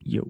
Yo.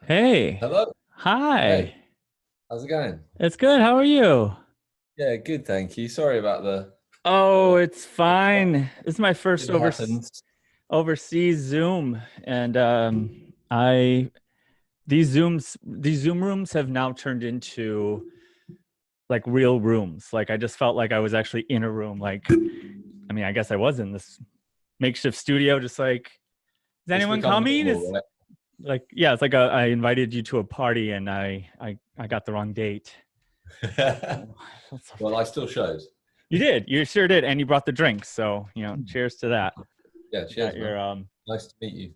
Hey. Hello. Hi. Hey, how's it going? It's good. How are you? Yeah, good, thank you. Sorry about Oh, the it's fine. This is my first it happens. overseas Zoom, and I these Zoom rooms have now turned into like real rooms. Like I just felt like I was actually in a room. Like, I mean, I guess I was in this makeshift studio, just like, is It's anyone become coming? It's normal, right? like, yeah, it's like I invited you to a party and I got the wrong date. Oh, that's so Well, I still shows. You did. You sure did. And you brought the drinks. So, cheers to that. Yeah, You got cheers, man. your Nice to meet you.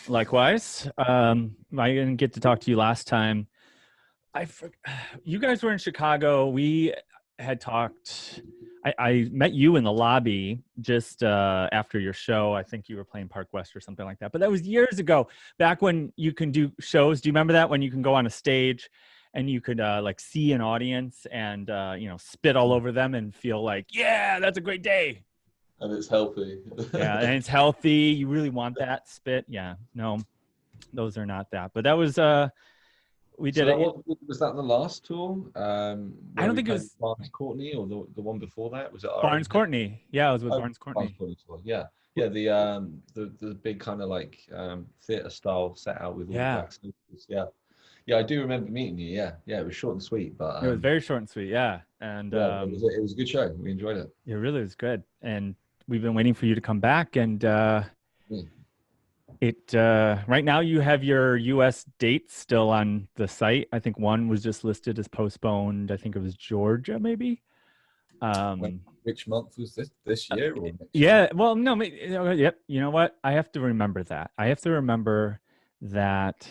likewise. I didn't get to talk to you last time. You guys were in Chicago. We had talked. I met you in the lobby just after your show. I think you were playing Park West or something like that. But that was years ago, back when you can do shows. Do you remember that, when you can go on a stage and you could like see an audience and spit all over them and feel like, yeah, that's a great day. And it's healthy. Yeah, and it's healthy. You really want that spit. Yeah, no, those are not that. But that was we So did that it. was that the last tour I where don't we think it played was Barnes Courtney, or the one before that? Was it our own Barnes house? Courtney. Yeah, I was with Oh, Barnes Barnes Courtney. Courtney tour. Yeah, yeah. The big kind of like theater style set out with all the Yeah, black sneakers. Yeah, yeah. I do remember meeting you. Yeah, yeah. It was short and sweet, but it was very short and sweet. Yeah, and yeah, it was a good show. We enjoyed it. it really was good. And we've been waiting for you to come back. And Yeah. it right now you have your U.S. dates still on the site. I think one was just listed as postponed. I think it was Georgia, maybe. Um, Which month was this? This year or next year? yeah. Well, no. Yep. You know what? I have to remember that. I have to remember that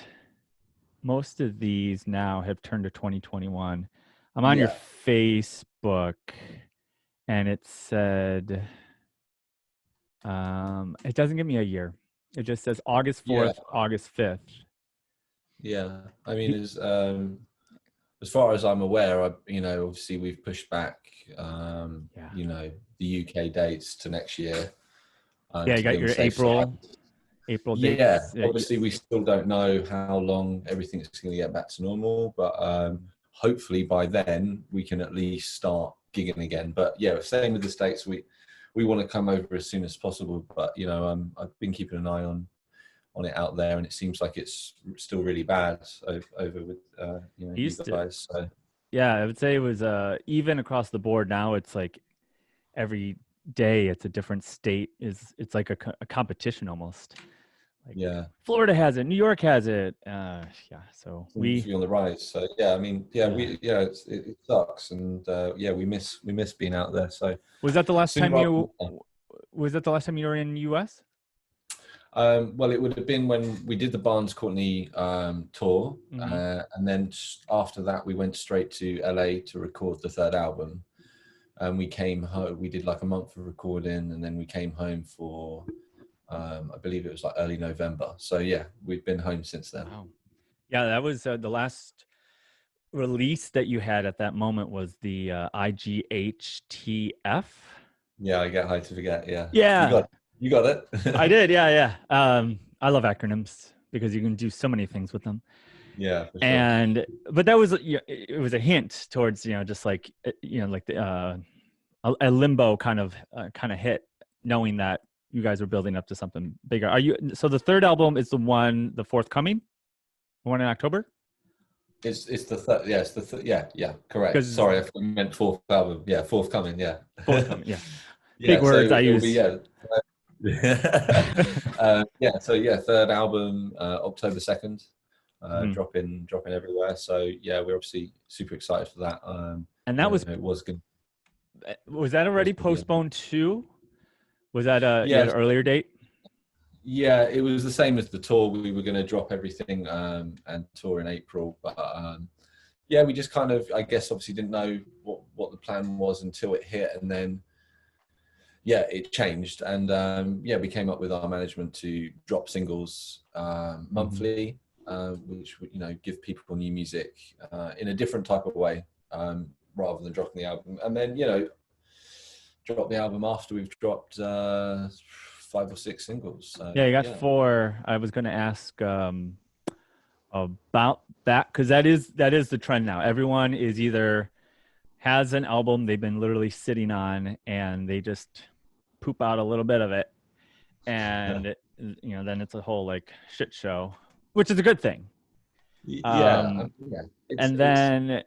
most of these now have turned to 2021. I'm on your Yeah. Facebook and it said, it doesn't give me a year. It just says August Yeah. 4th, August 5th. Yeah. I mean, as far as I'm aware, obviously we've pushed back, Yeah. the UK dates to next year, Yeah. You to be got on the your safe side. April Yeah. dates. Obviously, we still don't know how long everything's going to get back to normal, but hopefully by then we can at least start gigging again. But yeah, same with the States. We want to come over as soon as possible, but I've been keeping an eye on it out there, and it seems like it's still really bad over with you Used to. guys. So Yeah. I would say it was even across the board. Now it's like every day it's a different state. It's like a competition almost. Like yeah, Florida has it, New York has it. Yeah. So seems to be on the rise. So yeah, I mean, yeah, yeah. it sucks, and yeah, we miss being out there. So Was that the last sooner time rather you than was that the last time you were in US? Well, it would have been when we did the Barnes Courtney tour, Mm-hmm. and then after that, we went straight to LA to record the third album. And we came home. We did like a month of recording, and then we came home for, I believe it was like early November. So yeah, we've been home since then. Wow. Yeah, that was the last release that you had at that moment was the IGHTF. Yeah, I get high to forget. Yeah, Yeah, you got it. I did. Yeah, yeah. I love acronyms because you can do so many things with them. Yeah, for sure. And but that was it was a hint towards just like like the a limbo kind of hit, knowing that you guys were building up to something bigger. Are you so the third album is the forthcoming one in October? It's the third. Yeah, it's the yeah, correct. Because Sorry, I meant fourth album. Yeah, forthcoming. Yeah, forthcoming, yeah. Big yeah. So words I it'll use. be yeah. So yeah, third album, October 2nd, dropping everywhere. So yeah, we're obviously super excited for that. And that it was good. Was that already postponed too? Was that you Yeah, had an earlier date? yeah. It was the same as the tour. We were going to drop everything and tour in April, but yeah, we just kind of, I guess, obviously didn't know what the plan was until it hit, and then yeah, it changed, and yeah, we came up with our management to drop singles monthly, which give people new music in a different type of way, rather than dropping the album, and then drop the album after we've dropped 5 or 6 singles. So, Yeah, you got 4. I was going to ask about that because that is the trend now. Everyone is either has an album they've been literally sitting on and they just poop out a little bit of it, and then it's a whole like shit show, which is a good thing. Yeah, and then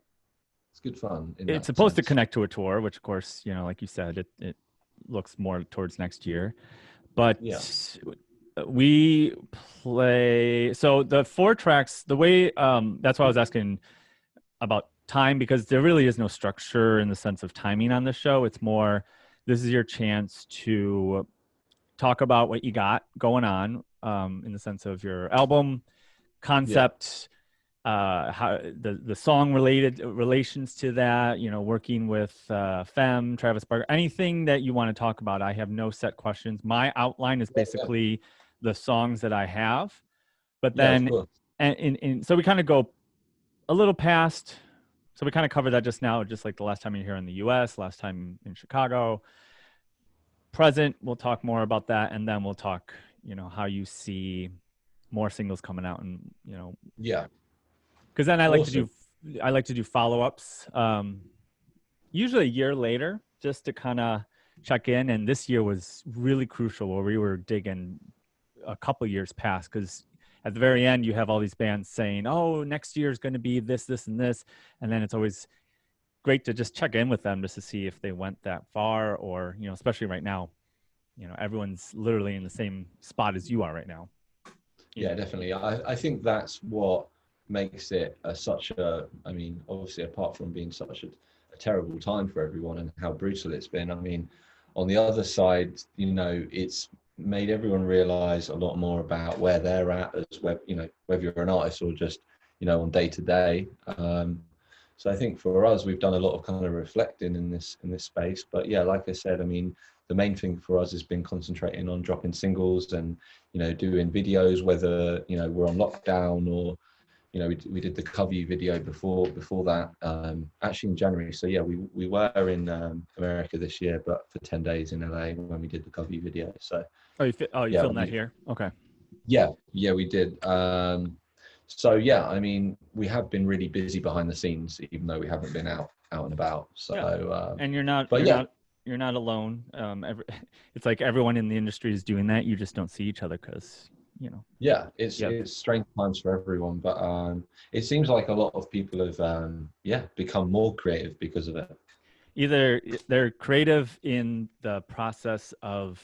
it's good fun. It's supposed to connect to a tour, which of course, like you said, it looks more towards next year. But yeah, we play. So the 4 tracks, the way that's why I was asking about time, because there really is no structure in the sense of timing on the show. It's more, this is your chance to talk about what you got going on in the sense of your album concept. How the song related relations to that, working with Fem, Travis Barker, anything that you want to talk about. I have no set questions. My outline is basically the songs that I have, but then so we kind of go a little past. So we kind of covered that just now, just like the last time you're here in the US, last time in Chicago. Present, we'll talk more about that, and then we'll talk, how you see more singles coming out, and yeah. Because then I like to do follow-ups, usually a year later, just to kind of check in. And this year was really crucial, where we were digging a couple years past, because at the very end you have all these bands saying, "Oh, next year is going to be this, this, and this," and then it's always great to just check in with them just to see if they went that far, or especially right now, everyone's literally in the same spot as you are right now. Yeah, definitely. I think that's what makes it I mean, obviously, apart from being such a terrible time for everyone and how brutal it's been, I mean, on the other side, it's made everyone realize a lot more about where they're at as whether you're an artist or just on day to day. So I think for us, we've done a lot of kind of reflecting in this space. But yeah, like I said, I mean, the main thing for us has been concentrating on dropping singles and doing videos, whether we're on lockdown or we did the cover video before that, actually in January. So yeah, we were in America this year, but for 10 days in LA when we did the cover video. So you filmed that here? Okay. Yeah, we did. So yeah, I mean, we have been really busy behind the scenes, even though we haven't been out and about. So and you're not alone. It's like everyone in the industry is doing that. You just don't see each other because yeah, it's strange times for everyone, but it seems like a lot of people have become more creative because of it. Either they're creative in the process of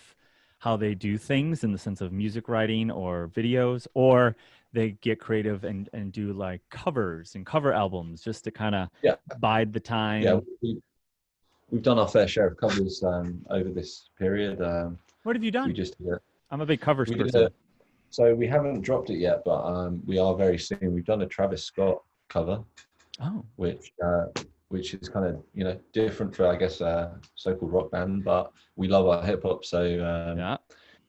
how they do things in the sense of music writing or videos, or they get creative and do like covers and cover albums just to kind of bide the time. Yeah, we've done our fair share of covers over this period. What have you done? We just I'm a big covers person. So we haven't dropped it yet, but we are very soon. We've done a Travis Scott cover, Oh, which is kind of different for, I guess, so-called rock band, but we love our hip hop. So yeah.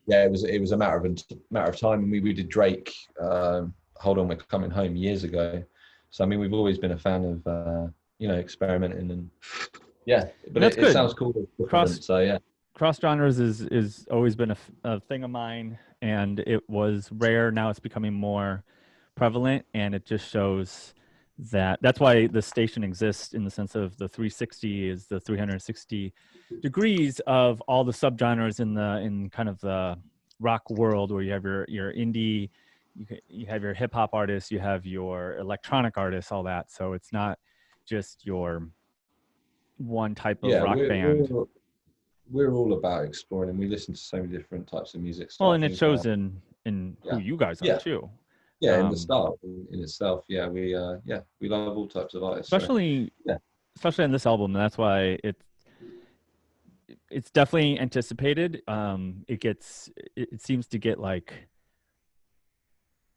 yeah, it was a matter of time. And we did Drake. Hold on, we're coming home years ago. So I mean, we've always been a fan of experimenting, and yeah, but That's it good. sounds cool. It's Cross different. So yeah, cross genres is always been a thing of mine, and it was rare. Now it's becoming more prevalent, and it just shows that's why the station exists, in the sense of the 360 is the 360 degrees of all the subgenres in kind of the rock world, where you have your indie, you have your hip hop artists, you have your electronic artists, all that. So it's not just your one type of yeah, rock band. we're all about exploring, and we listen to so many different types of music. So Well, I and it think shows in who yeah, you guys are yeah, too. yeah, in the Um, style in itself. Yeah, we love all types of artists. So especially yeah, especially on this album, and that's why it's definitely anticipated. It seems to get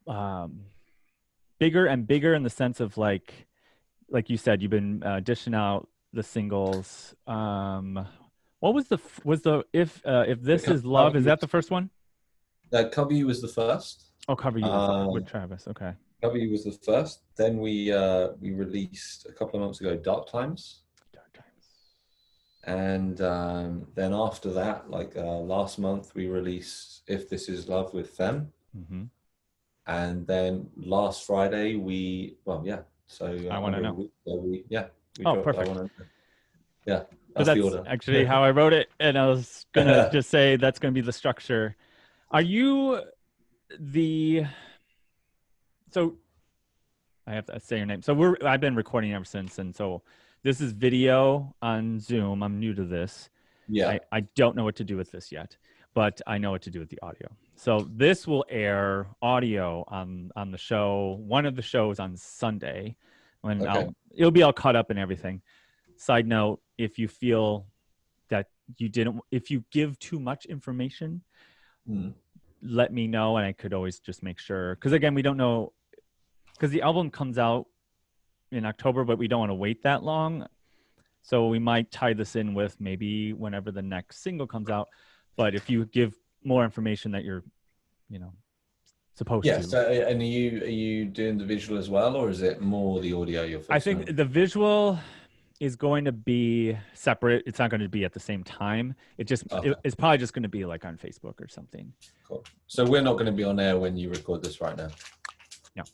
um bigger and bigger, in the sense of like you said, you've been dishing out the singles. What was the if the this is cover love? Is you, that the first one? cover you was the first. Oh, cover you was with Um, Travis. Okay. cover you was the first. Then we released a couple of months ago Dark Times, Dark Times. and then after that, like last month, we released If This Is Love with Them. Mm-hmm. And then last Friday, so I want to under a know. week ago, we Oh, dropped I perfect. Want to. Yeah, Because that's the that's order. actually how I wrote it, and I was gonna just say that's gonna be the structure. Are you the so I have to say your name. So I've been recording ever since, and so this is video on Zoom. I'm new to this. Yeah. I don't know what to do with this yet, but I know what to do with the audio. So this will air audio on the show. One of the shows on Sunday, when Okay. it'll be all caught up and everything. Side note: if you feel that if you give too much information, let me know, and I could always just make sure. Because again, we don't know, because the album comes out in October, but we don't want to wait that long. So we might tie this in with maybe whenever the next single comes out. But if you give more information that you're, supposed Yeah. to. So, and are you doing the visual as well, or is it more the audio you're I focusing think on? the visual is going to be separate. It's not going to be at the same time. Okay, It's probably just going to be like on Facebook or something. cool. So we're not going to be on air when you record this right now. No.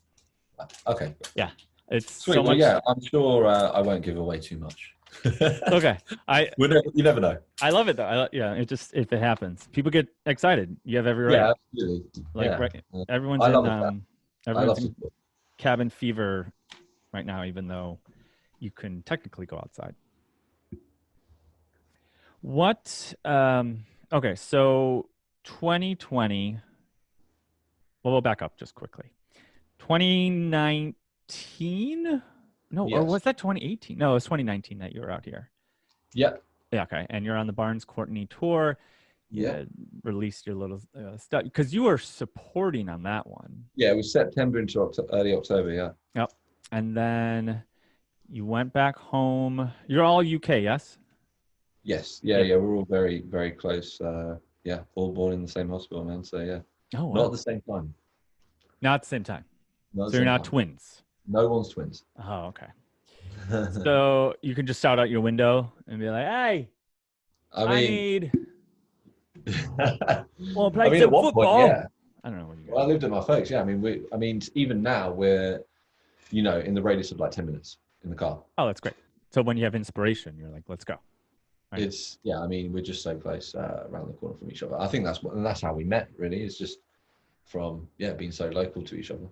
Okay. Yeah. It's Sweet. so Well, much. yeah, I'm sure I won't give away too much. Okay. You never know. I love it though. Yeah. It just, if it happens, people get excited. You have every right. Yeah, absolutely. Like, Yeah. right. Everyone's I in, love it. I everyone's love in it. cabin fever right now, even though you can technically go outside. Okay, so 2020, well, we'll back up just quickly. 2019? No, or Yes. was that 2018? No, it was 2019 that you were out here. Yeah. Yeah, okay. And you're on the Barnes Courtney tour. You had released your little stuff, because you were supporting on that one. Yeah, it was September into early October, yeah. Yep. And then you went back home. You're all UK, yes? Yes. Yeah, yeah. We're all very, very close. Yeah, all born in the same hospital, man. So yeah. Oh, wow. Not at the same time. Not at the same time. Not at So the you're same not time. twins. No one's twins. Oh, okay. So you can just shout out your window and be like, "Hey, I need well, play at some one football." point, yeah. I don't know what you Well, I guys. lived at my folks. Yeah, I mean, even now we're, in the radius of like 10 minutes in the car. Oh, that's great. So when you have inspiration, you're like, "Let's go." Right. I mean, we're just so close around the corner from each other. I think that's how we met. Really, it's just from being so local to each other.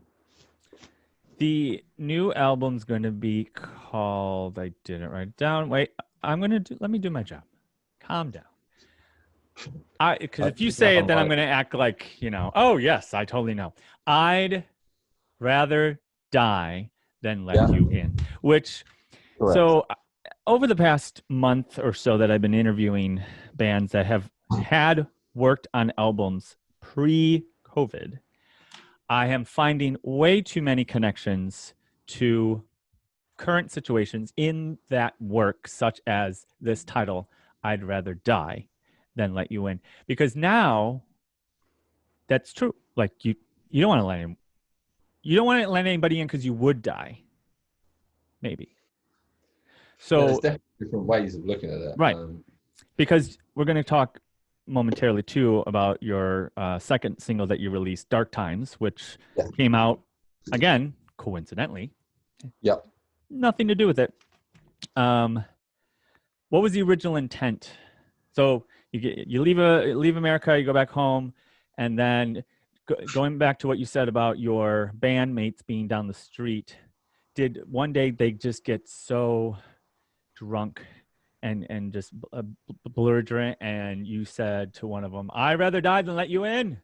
The new album's going to be called. I didn't write it down. Wait, let me do my job. Calm down. Because if you say it, then I'm going to act like, oh, yes, I totally know. I'd rather die than let you in, which, Correct. So over the past month or so that I've been interviewing bands that have had worked on albums pre-COVID, I am finding way too many connections to current situations in that work, such as this title, I'd Rather Die Than Let You In. Because now that's true. Like you don't want to let him, you don't want to let anybody in because you would die, maybe. Yeah, there's So, definitely different ways of looking at it. right. Because we're going to talk momentarily too about your second single that you released, Dark Times, which Yeah. came out again, coincidentally, Yep. nothing to do with it. Um, what was the original intent? So you leave America, you go back home, and then going back to what you said about your bandmates being down the street, did one day they just get so drunk and just belligerent, and you said to one of them, "I'd rather die than let you in,"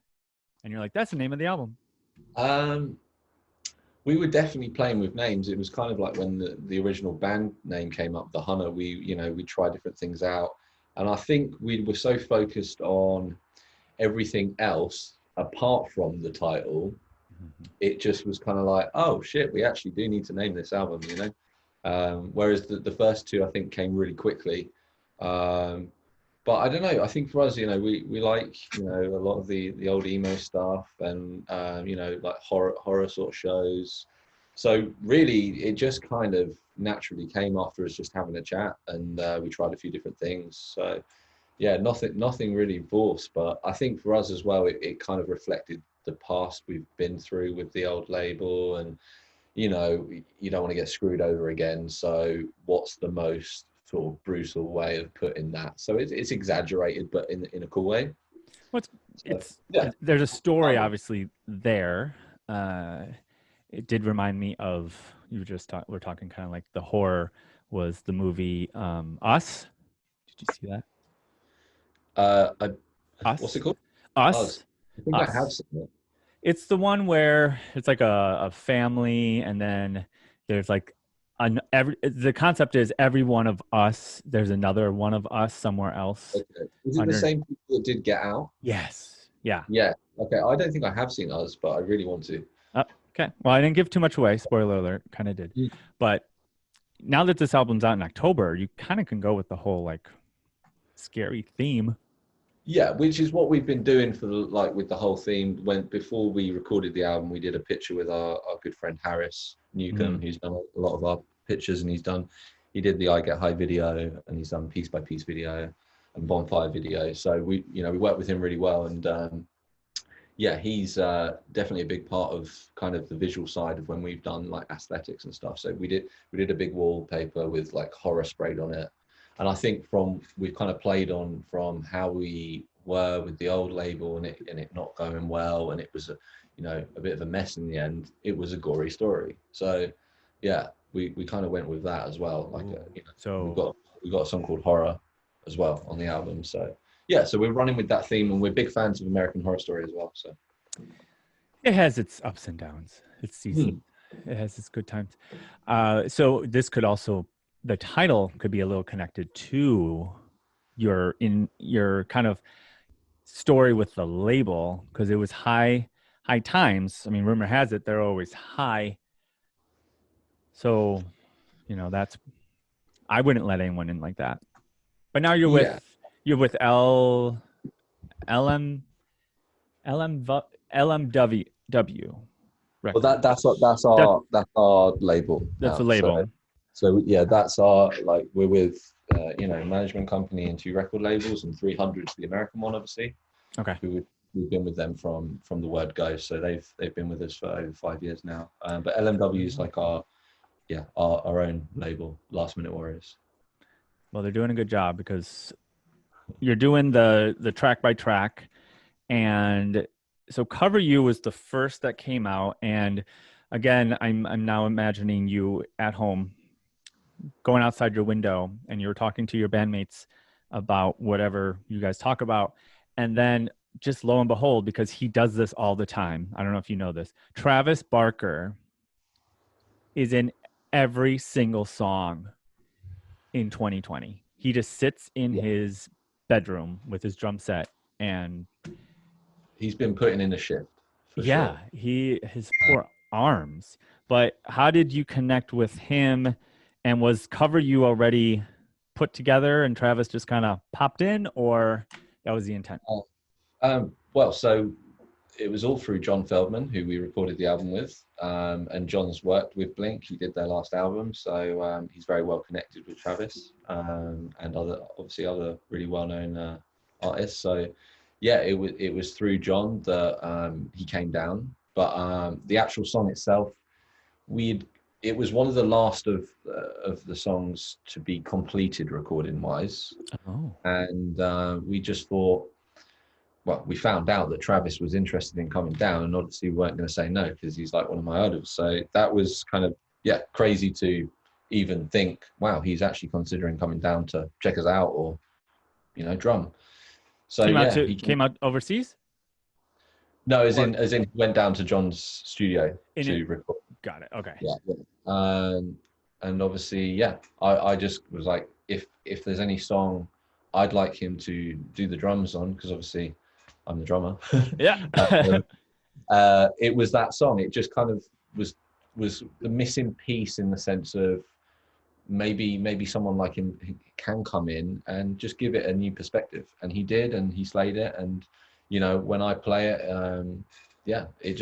and you're like, "That's the name of the album." Um, we were definitely playing with names. It was kind of like when the original band name came up, the Hunna. We tried different things out, and I think we were so focused on everything else apart from the title, it just was kind of like, oh shit, we actually do need to name this album, you know. Whereas the first two I think came really quickly. Um, but I don't know. I think for us, we like a lot of the old emo stuff and like horror sort of shows. So really, it just kind of naturally came after us just having a chat, and we tried a few different things. So yeah, nothing really forced. But I think for us as well, it kind of reflected the past we've been through with the old label, and you don't want to get screwed over again. So what's the most sort of brutal way of putting that? So it's exaggerated, but in a cool way. What's So, yeah. there's a story obviously there. Uh, it did remind me of we're talking kind of like the horror was the movie Us. Did you see that? I, what's it Us, called? Us. Us, I think I have Us. seen it. It's the one where it's like a family, and then there's like the concept is every one of us. There's another one of us somewhere else. Okay. Is it the Under same people that did Get Out? yes, yeah. Yeah. Okay. I don't think I have seen Us, but I really want to. Oh, okay. Well, I didn't give too much away. Spoiler alert. Kind of did, Mm. but now that this album's out in October, you kind of can go with the whole like scary theme. Yeah, which is what we've been doing for like with the whole theme. When before we recorded the album, we did a picture with our good friend Harris Newcomb, Mm. who's done a lot of our pictures, and he did the I Get High video, and he's done piece by piece video and bonfire video. So we worked with him really well, and yeah, he's definitely a big part of kind of the visual side of when we've done like aesthetics and stuff. So we did a big wallpaper with like horror sprayed on it, and I think we've kind of played on from how we were with the old label and it not going well, and it was a bit of a mess in the end. It was a gory story, so yeah, we kind of went with that as well. Like we've So got a song called Horror as well on the album, so yeah, so we're running with that theme, and we're big fans of American Horror Story as well. So it has its ups and downs. Its seasons. It has its good times. So this could also the title could be a little connected to your kind of story with the label because it was high times. I mean, rumor has it they're always high. So, that's I wouldn't let anyone in like that. But now yeah, you're with LM LMW well record. That that's our label that's a now. So label. yeah, that's our like we're with management company and two record labels, and 300's the American one, obviously. Okay. We've been with them from the word go, so they've been with us for over 5 years now. But LMW is like our own label, Last Minute Warriors. Well, they're doing a good job because you're doing the track by track, and so Cover You was the first that came out, and again, I'm now imagining you at home going outside your window and you're talking to your bandmates about whatever you guys talk about, and then just lo and behold, because he does this all the time, I don't know if you know this, Travis Barker is in every single song in 2020. He just sits in Yeah. his bedroom with his drum set and He's been putting in a shift for Yeah, sure. his poor arms. But how did you connect with him? And was Cover You already put together and Travis just kind of popped in, or that was the intent? Well, so it was all through John Feldman, who we recorded the album with. And John's worked with Blink. He did their last album, so he's very well connected with Travis and obviously other really well-known artists. So yeah, it was through John that he came down. But the actual song itself, it was one of the last of the songs to be completed recording wise, Oh, and we just thought, well, we found out that Travis was interested in coming down, and obviously we weren't going to say no because he's like one of my idols. So that was kind of, yeah, crazy to even think, wow, he's actually considering coming down to check us out or, drum. So yeah, he came. came out overseas? No, as Or in he went down to John's studio in it? to record. Got it. Okay. Yeah, yeah. And obviously, yeah, I just was like, if there's any song I'd like him to do the drums on, because obviously I'm the drummer. Yeah. um, it was that song. It just kind of was the missing piece in the sense of maybe someone like him can come in and just give it a new perspective. And he did, and he slayed it. And when I play it, yeah, it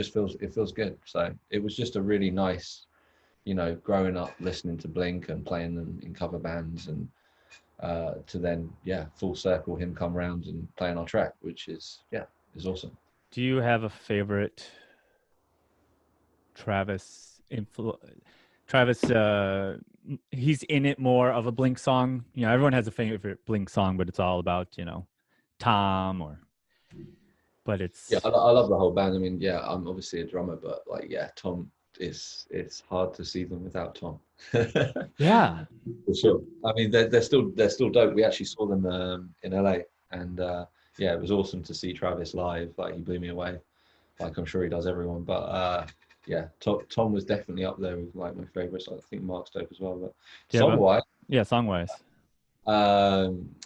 feels good. So it was just a really nice, growing up listening to Blink and playing them in cover bands, and to then, yeah, full circle him come around and playing our track, which is awesome. Do you have a favorite Travis influ Travis he's in it more of a Blink song. Everyone has a favorite Blink song, but it's all about, Tom or but Yeah, it's I love the whole band. I mean, yeah, I'm obviously a drummer, but like, yeah, Tom is it's hard to see them without Tom. yeah. For sure. I mean, they're still dope. We actually saw them in LA, and yeah, it was awesome to see Travis live. Like, he blew me away. Like, I'm sure he does everyone, but yeah, Tom was definitely up there with like my favorites. I think Mark's dope as well. But Do you have song a wise, yeah, song wise?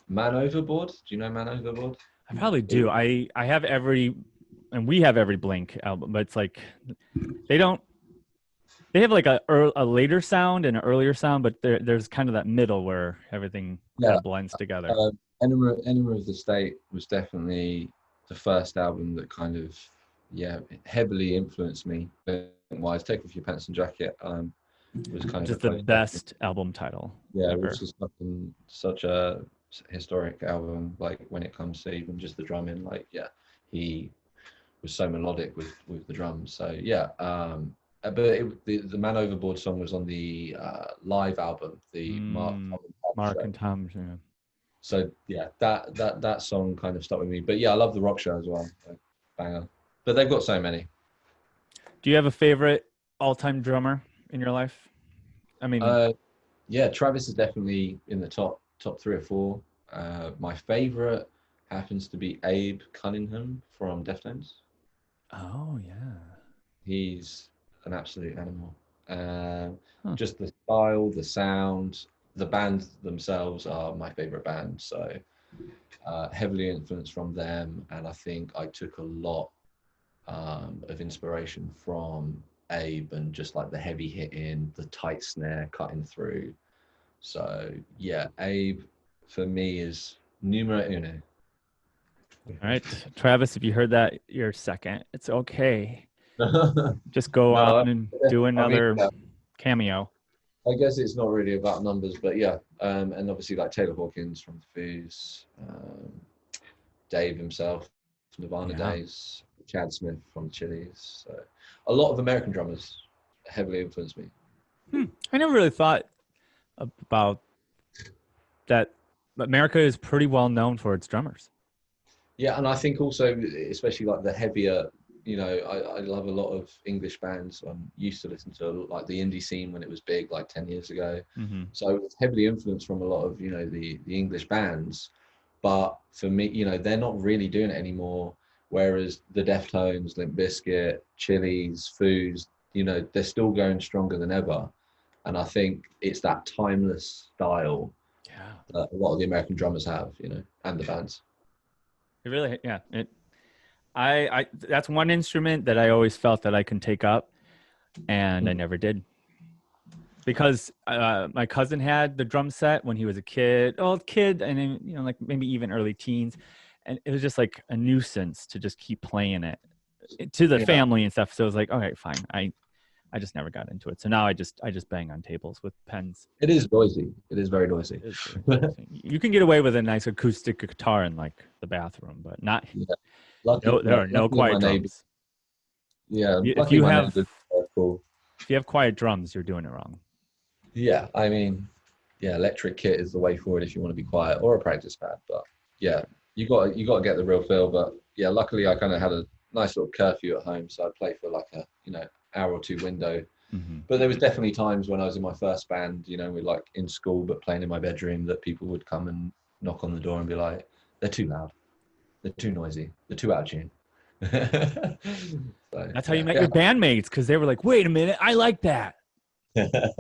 Man Overboard. Do you know Man Overboard? I probably It- do. I have every and we have every Blink album, but it's like they don't they have like a later sound and an earlier sound, but there's kind of that middle where everything kind yeah, of blends together. Enema of the State was definitely the first album that kind of, yeah, heavily influenced me. Wise, Take Off Your Pants and Jacket was kind of a Just the close second. best album title Yeah, ever. which is fucking such a historic album. Like, when it comes to even just the drumming, like, yeah, he was so melodic with the drums. So yeah, but the Man Overboard song was on the live album, the Mark Mm, Tom and Pop Mark show. and Tom. Yeah. So yeah, that song kind of stuck with me. But yeah, I love the rock show as well. Like, banger. But they've got so many. Do you have a favorite all-time drummer in your life? I mean, Uh, yeah, Travis is definitely in the top 3 or 4. My favorite happens to be Abe Cunningham from Deftones. oh yeah. He's an absolute animal. Um, Huh. just the style, the sound, the band themselves are my favorite band. So heavily influenced from them, and I think I took a lot of inspiration from Abe, and just like the heavy hitting, the tight snare cutting through. So yeah, Abe for me is numero uno. All right, Travis, if you heard that, you're second. It's okay. Just go on No, and do I mean, another yeah, cameo. I guess it's not really about numbers, but yeah, and obviously like Taylor Hawkins from the Foos, Dave himself, Nirvana Yeah. days, Chad Smith from Chili's. So a lot of American drummers heavily influenced me. I never really thought about that. America is pretty well known for its drummers. Yeah, and I think also, especially like the heavier, I love a lot of English bands. I'm used to listen to like the indie scene when it was big, like 10 years ago. Mm-hmm. So it's heavily influenced from a lot of, the English bands. But for me, they're not really doing it anymore. Whereas the Deftones, Limp Bizkit, Chili's, Foos, they're still going stronger than ever. And I think it's that timeless style Yeah. that a lot of the American drummers have, and the bands. It really, yeah. I that's one instrument that I always felt that I can take up, and I Mm. never did because my cousin had the drum set when he was a kid, old kid, and then, like maybe even early teens, and it was just like a nuisance to just keep playing it to the Yeah, family and stuff. So it was like, okay, fine. I just never got into it. So now I just bang on tables with pens. it is noisy. It is very noisy. It's very noisy. You can get away with a nice acoustic guitar in like the bathroom, but not Yeah, no. There are no luckily my quiet neighbor. drums. Yeah, If luckily you my have neighbors are cool. if you have quiet drums, you're doing it wrong. Yeah, I mean, yeah, electric kit is the way forward if you want to be quiet, or a practice pad. But yeah, you got to get the real feel. But yeah, luckily I kind of had a nice little curfew at home, so I played for like a hour or two window. Hmm. But there was definitely times when I was in my first band, we like in school but playing in my bedroom, that people would come and knock on the door and be like, "They're too loud, they're too noisy, they're too out of tune." So That's how you yeah, met your bandmates because they were like, "Wait a minute, I like that." yeah.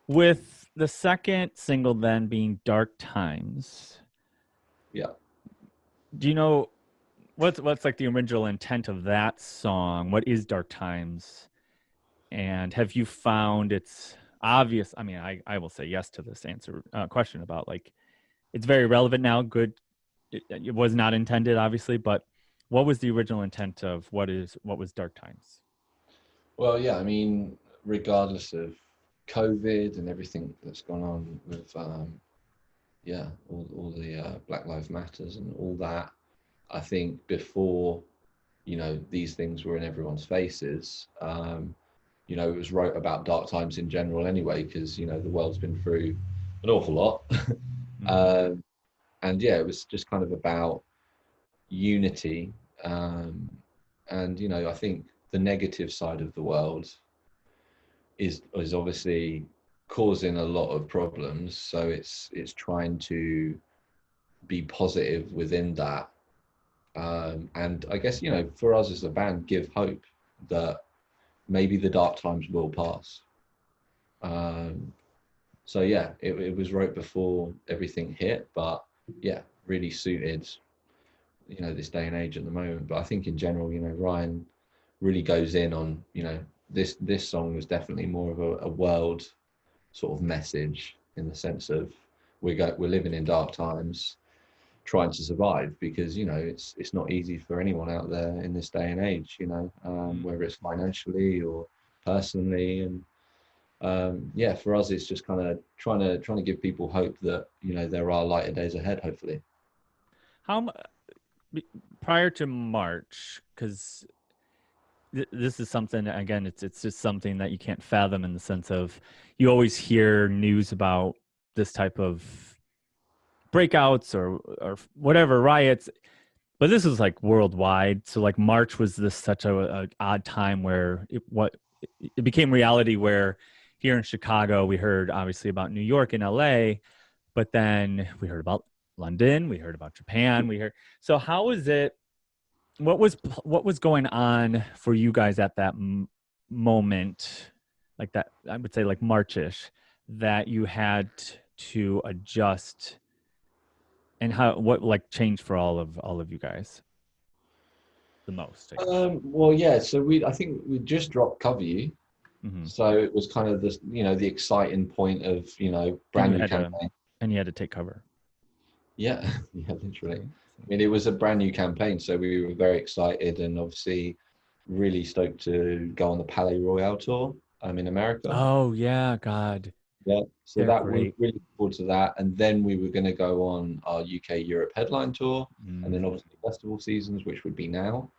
With the second single then being "Dark Times," Yeah. do you know what's like the original intent of that song? What is "Dark Times"? And have you found it's obvious? I mean, I will say yes to this answer question about like it's very relevant now. Good, it was not intended, obviously, but what was the original intent of what was Dark Times? Well, yeah, I mean, regardless of COVID and everything that's gone on with, yeah, all the Black Lives Matters and all that, I think before, these things were in everyone's faces, it was wrote about dark times in general anyway, because, the world's been through an awful lot. Mm-hmm. um, and yeah, it was just kind of about unity. Um, and, I think the negative side of the world is obviously causing a lot of problems. So it's trying to be positive within that. And I guess, for us as a band, give hope that maybe the dark times will pass. Um, so yeah, it was wrote before everything hit, but yeah, really suited, this day and age at the moment. But I think in general, Ryan really goes in on, this song was definitely more of a world sort of message, in the sense of we're living in dark times, trying to survive, because it's not easy for anyone out there in this day and age, whether it's financially or personally. And yeah, for us it's just kind of trying to give people hope that there are lighter days ahead, hopefully. How prior to March, because this is something again, it's just something that you can't fathom in the sense of you always hear news about this type of breakouts or whatever riots, but this is like worldwide. So like March was this such a odd time where it became reality where here in Chicago we heard obviously about New York and LA, but then we heard about London, we heard about Japan, we heard. So how is it, what was going on for you guys at that moment, like that I would say like Marchish, that you had to adjust, and what like changed for all of you guys the most, I guess. Well, yeah, so I think we just dropped Cover You. Hmm. So it was kind of this, the exciting point of, and brand you new had to campaign. and you had to take cover. Yeah, yeah, literally. Right, I so. mean, it was a brand new campaign, so we were very excited and obviously really stoked to go on the Palais Royale tour in America. Oh yeah, God, Yeah, so they're that we were great. really looking forward to that. And then we were going to go on our UK Europe headline tour, and then Hmm. obviously festival seasons, which would be now.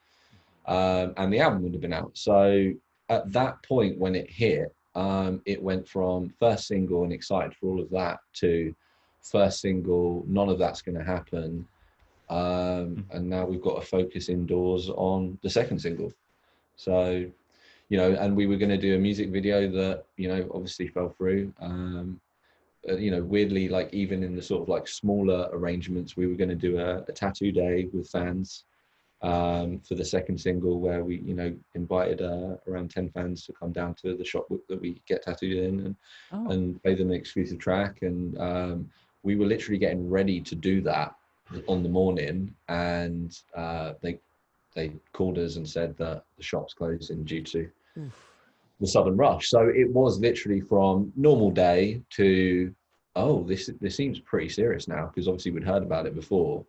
And the album would have been out. So at that point when it hit, it went from first single and excited for all of that to first single, none of that's going to happen. And now we've got to focus indoors on the second single. So, and we were going to do a music video that, obviously fell through. Weirdly, like even in the sort of like smaller arrangements, we were going to do a tattoo day with fans for the second single, where we invited around 10 fans to come down to the shop that we get tattooed in, Oh. and play them an exclusive track. And we were literally getting ready to do that on the morning, and they called us and said that the shop's closing due to Oof. the sudden rush. So it was literally from normal day to, oh, this seems pretty serious now, because obviously we'd heard about it before,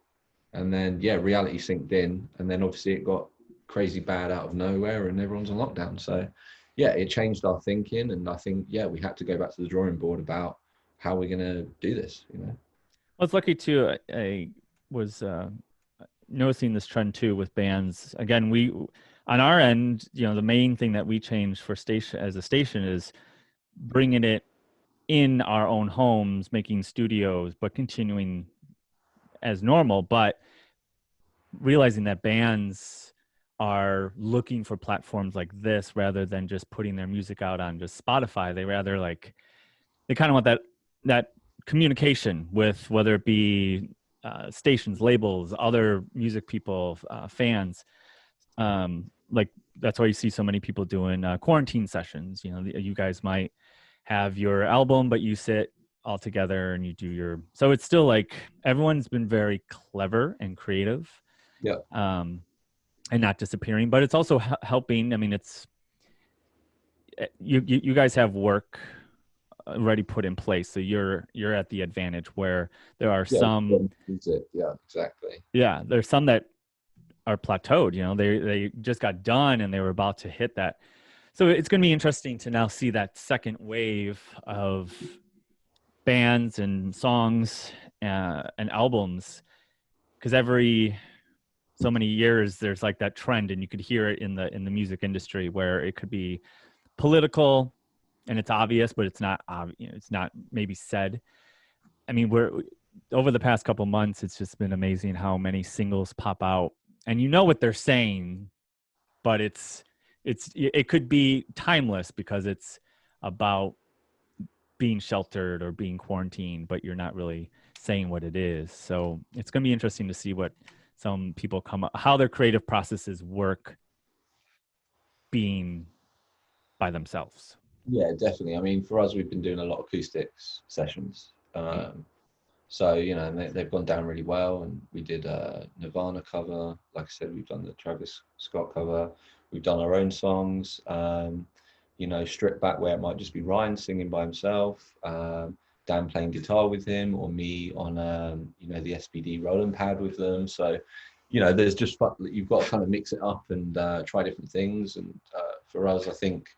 and then yeah, reality sinked in, and then obviously it got crazy bad out of nowhere, and everyone's on lockdown. So yeah, it changed our thinking, and I think yeah, we had to go back to the drawing board about how we're gonna do this. You know. Well, it's lucky too. I was noticing this trend too with bands. Again, we on our end, the main thing that we changed for station as a station is bringing it in our own homes, making studios, but continuing as normal, but realizing that bands are looking for platforms like this rather than just putting their music out on just Spotify. They kind of want that communication with, whether it be stations, labels, other music people, fans. Like that's why you see so many people doing quarantine sessions. You guys might have your album, but you sit all together and you do so it's still like everyone's been very clever and creative, Yeah. and not disappearing, but it's also helping. I mean, it's you guys have work already put in place, so you're at the advantage where there are Yeah. some. Yeah. Exactly. Yeah, there's some that are plateaued. They just got done and they were about to hit that. So it's going to be interesting to now see that second wave of bands and songs and albums, because every so many years there's like that trend, and you could hear it in the music industry where it could be political and it's obvious, but it's not it's not maybe said. I mean, we're over the past couple months, it's just been amazing how many singles pop out, and what they're saying, but it could be timeless because it's about being sheltered or being quarantined, but you're not really saying what it is. So it's going to be interesting to see what some people come up, how their creative processes work being by themselves. Yeah, definitely. I mean, for us, we've been doing a lot of acoustics sessions. So, and they've gone down really well. And we did a Nirvana cover. Like I said, we've done the Travis Scott cover. We've done our own songs, stripped back where it might just be Ryan singing by himself, Dan playing guitar with him, or me on, the SPD Roland pad with them. So, there's just fun. You've got to kind of mix it up and try different things. And for us, I think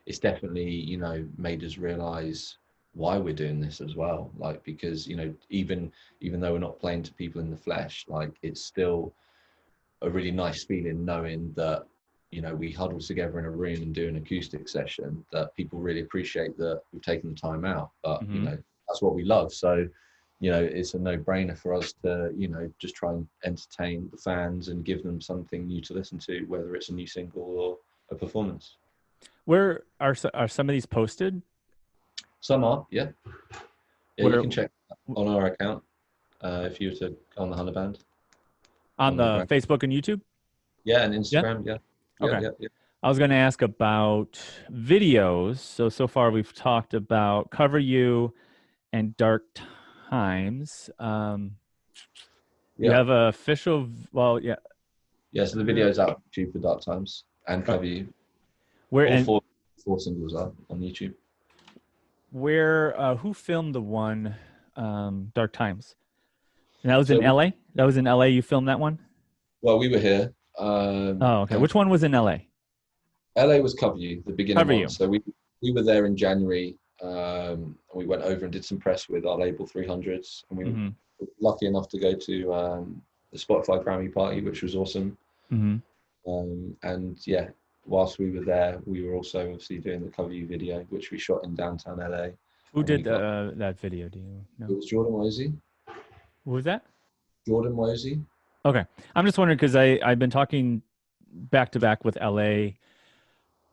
it's definitely, made us realize why we're doing this as well. Like, because, even though we're not playing to people in the flesh, like it's still a really nice feeling knowing that, we huddle together in a room and do an acoustic session, that people really appreciate that we've taken the time out. But, that's what we love. So, it's a no-brainer for us to, just try and entertain the fans and give them something new to listen to, whether it's a new single or a performance. Where are some of these posted? Some are, yeah. Yeah, Where, you can check on our account if you were to go on the Hunna band. on the the Facebook and YouTube? Yeah, and Instagram, yeah. Okay. Yeah. I was going to ask about videos. So far we've talked about Cover You and Dark Times. You have a official, well, yeah. Yeah, so the video's out on YouTube for Dark Times and Cover You. Where All and four singles are on YouTube. who filmed the one, Dark Times? And that was in LA? That was in LA, you filmed that one? Well, we were here. Oh, okay. Which one was in LA? LA was Cover You, the beginning Cover one. You. So we were there in January. And we went over and did some press with our label 300s, and we were lucky enough to go to the Spotify Grammy party, which was awesome. And yeah, whilst we were there, we were also obviously doing the Cover You video, which we shot in downtown LA. Who did that video? Do you know? It was Jordan Wozy. Who was that? Jordan Wozy. Okay. I'm just wondering because I've been talking back to back with LA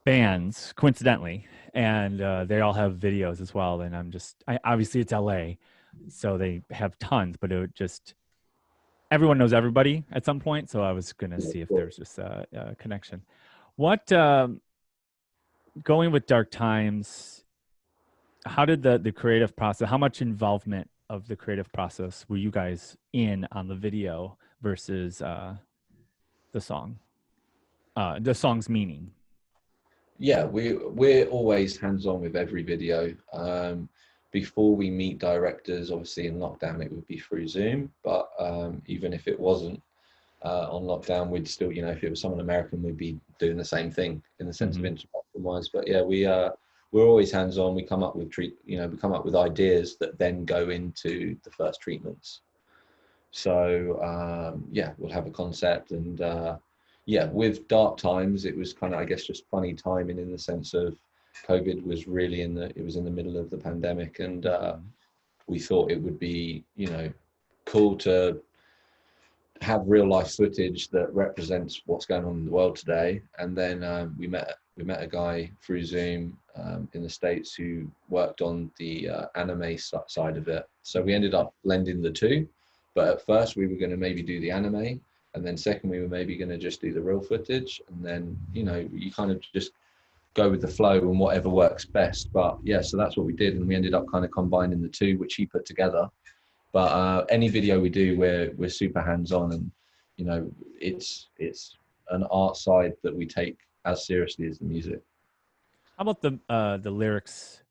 bands, coincidentally, and they all have videos as well. And obviously it's LA, so they have tons, but it would just, everyone knows everybody at some point. So I was going to see if there's just a connection. What, going with Dark Times, how did the creative process, how much involvement of the creative process were you guys in on the video versus the song? the song's meaning? Yeah, we're always hands-on with every video. Before we meet directors, obviously in lockdown it would be through Zoom, but even if it wasn't on lockdown, we'd still, if it was someone American, we'd be doing the same thing in the sense of interaction wise. But yeah, we're always hands-on. We come up with we come up with ideas that then go into the first treatments. So yeah, we'll have a concept, and yeah, with Dark Times, it was kind of, I guess, just funny timing in the sense of COVID was really it was in the middle of the pandemic, and we thought it would be, cool to have real life footage that represents what's going on in the world today. And then we met a guy through Zoom in the States who worked on the anime side of it. So we ended up blending the two. But at first we were going to maybe do the anime, and then second we were maybe going to just do the real footage, and then you kind of just go with the flow and whatever works best. But yeah, so that's what we did, and we ended up kind of combining the two, which he put together. But any video we do, we're super hands-on, and it's an art side that we take as seriously as the music. How about the lyrics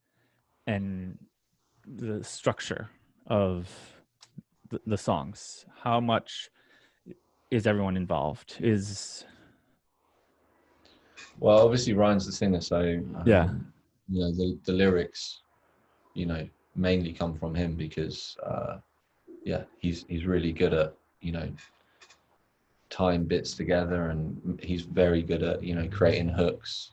and the structure of the songs? How much is everyone involved? Well, obviously Ryan's the singer, so yeah, the lyrics, mainly come from him because yeah, he's really good at tying bits together, and he's very good at creating hooks.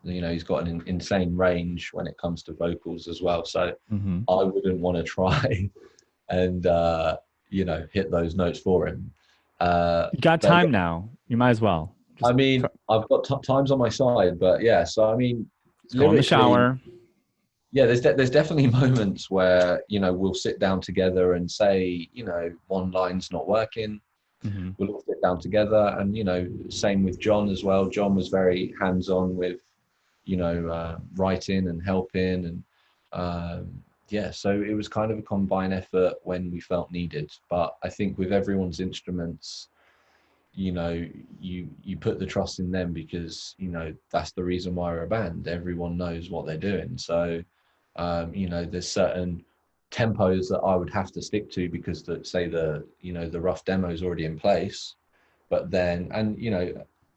He's got an insane range when it comes to vocals as well. So I wouldn't want to try and hit those notes for him. You got time now. You might as well. I mean, I've got times on my side, but yeah. So I mean, go in the shower. Yeah, there's definitely moments where we'll sit down together and say one line's not working. We'll all sit down together, and same with John as well. John was very hands-on with writing and helping, and yeah, so it was kind of a combined effort when we felt needed. But I think with everyone's instruments, you put the trust in them because that's the reason why we're a band. Everyone knows what they're doing. So there's certain tempos that I would have to stick to because the rough demo is already in place, but then and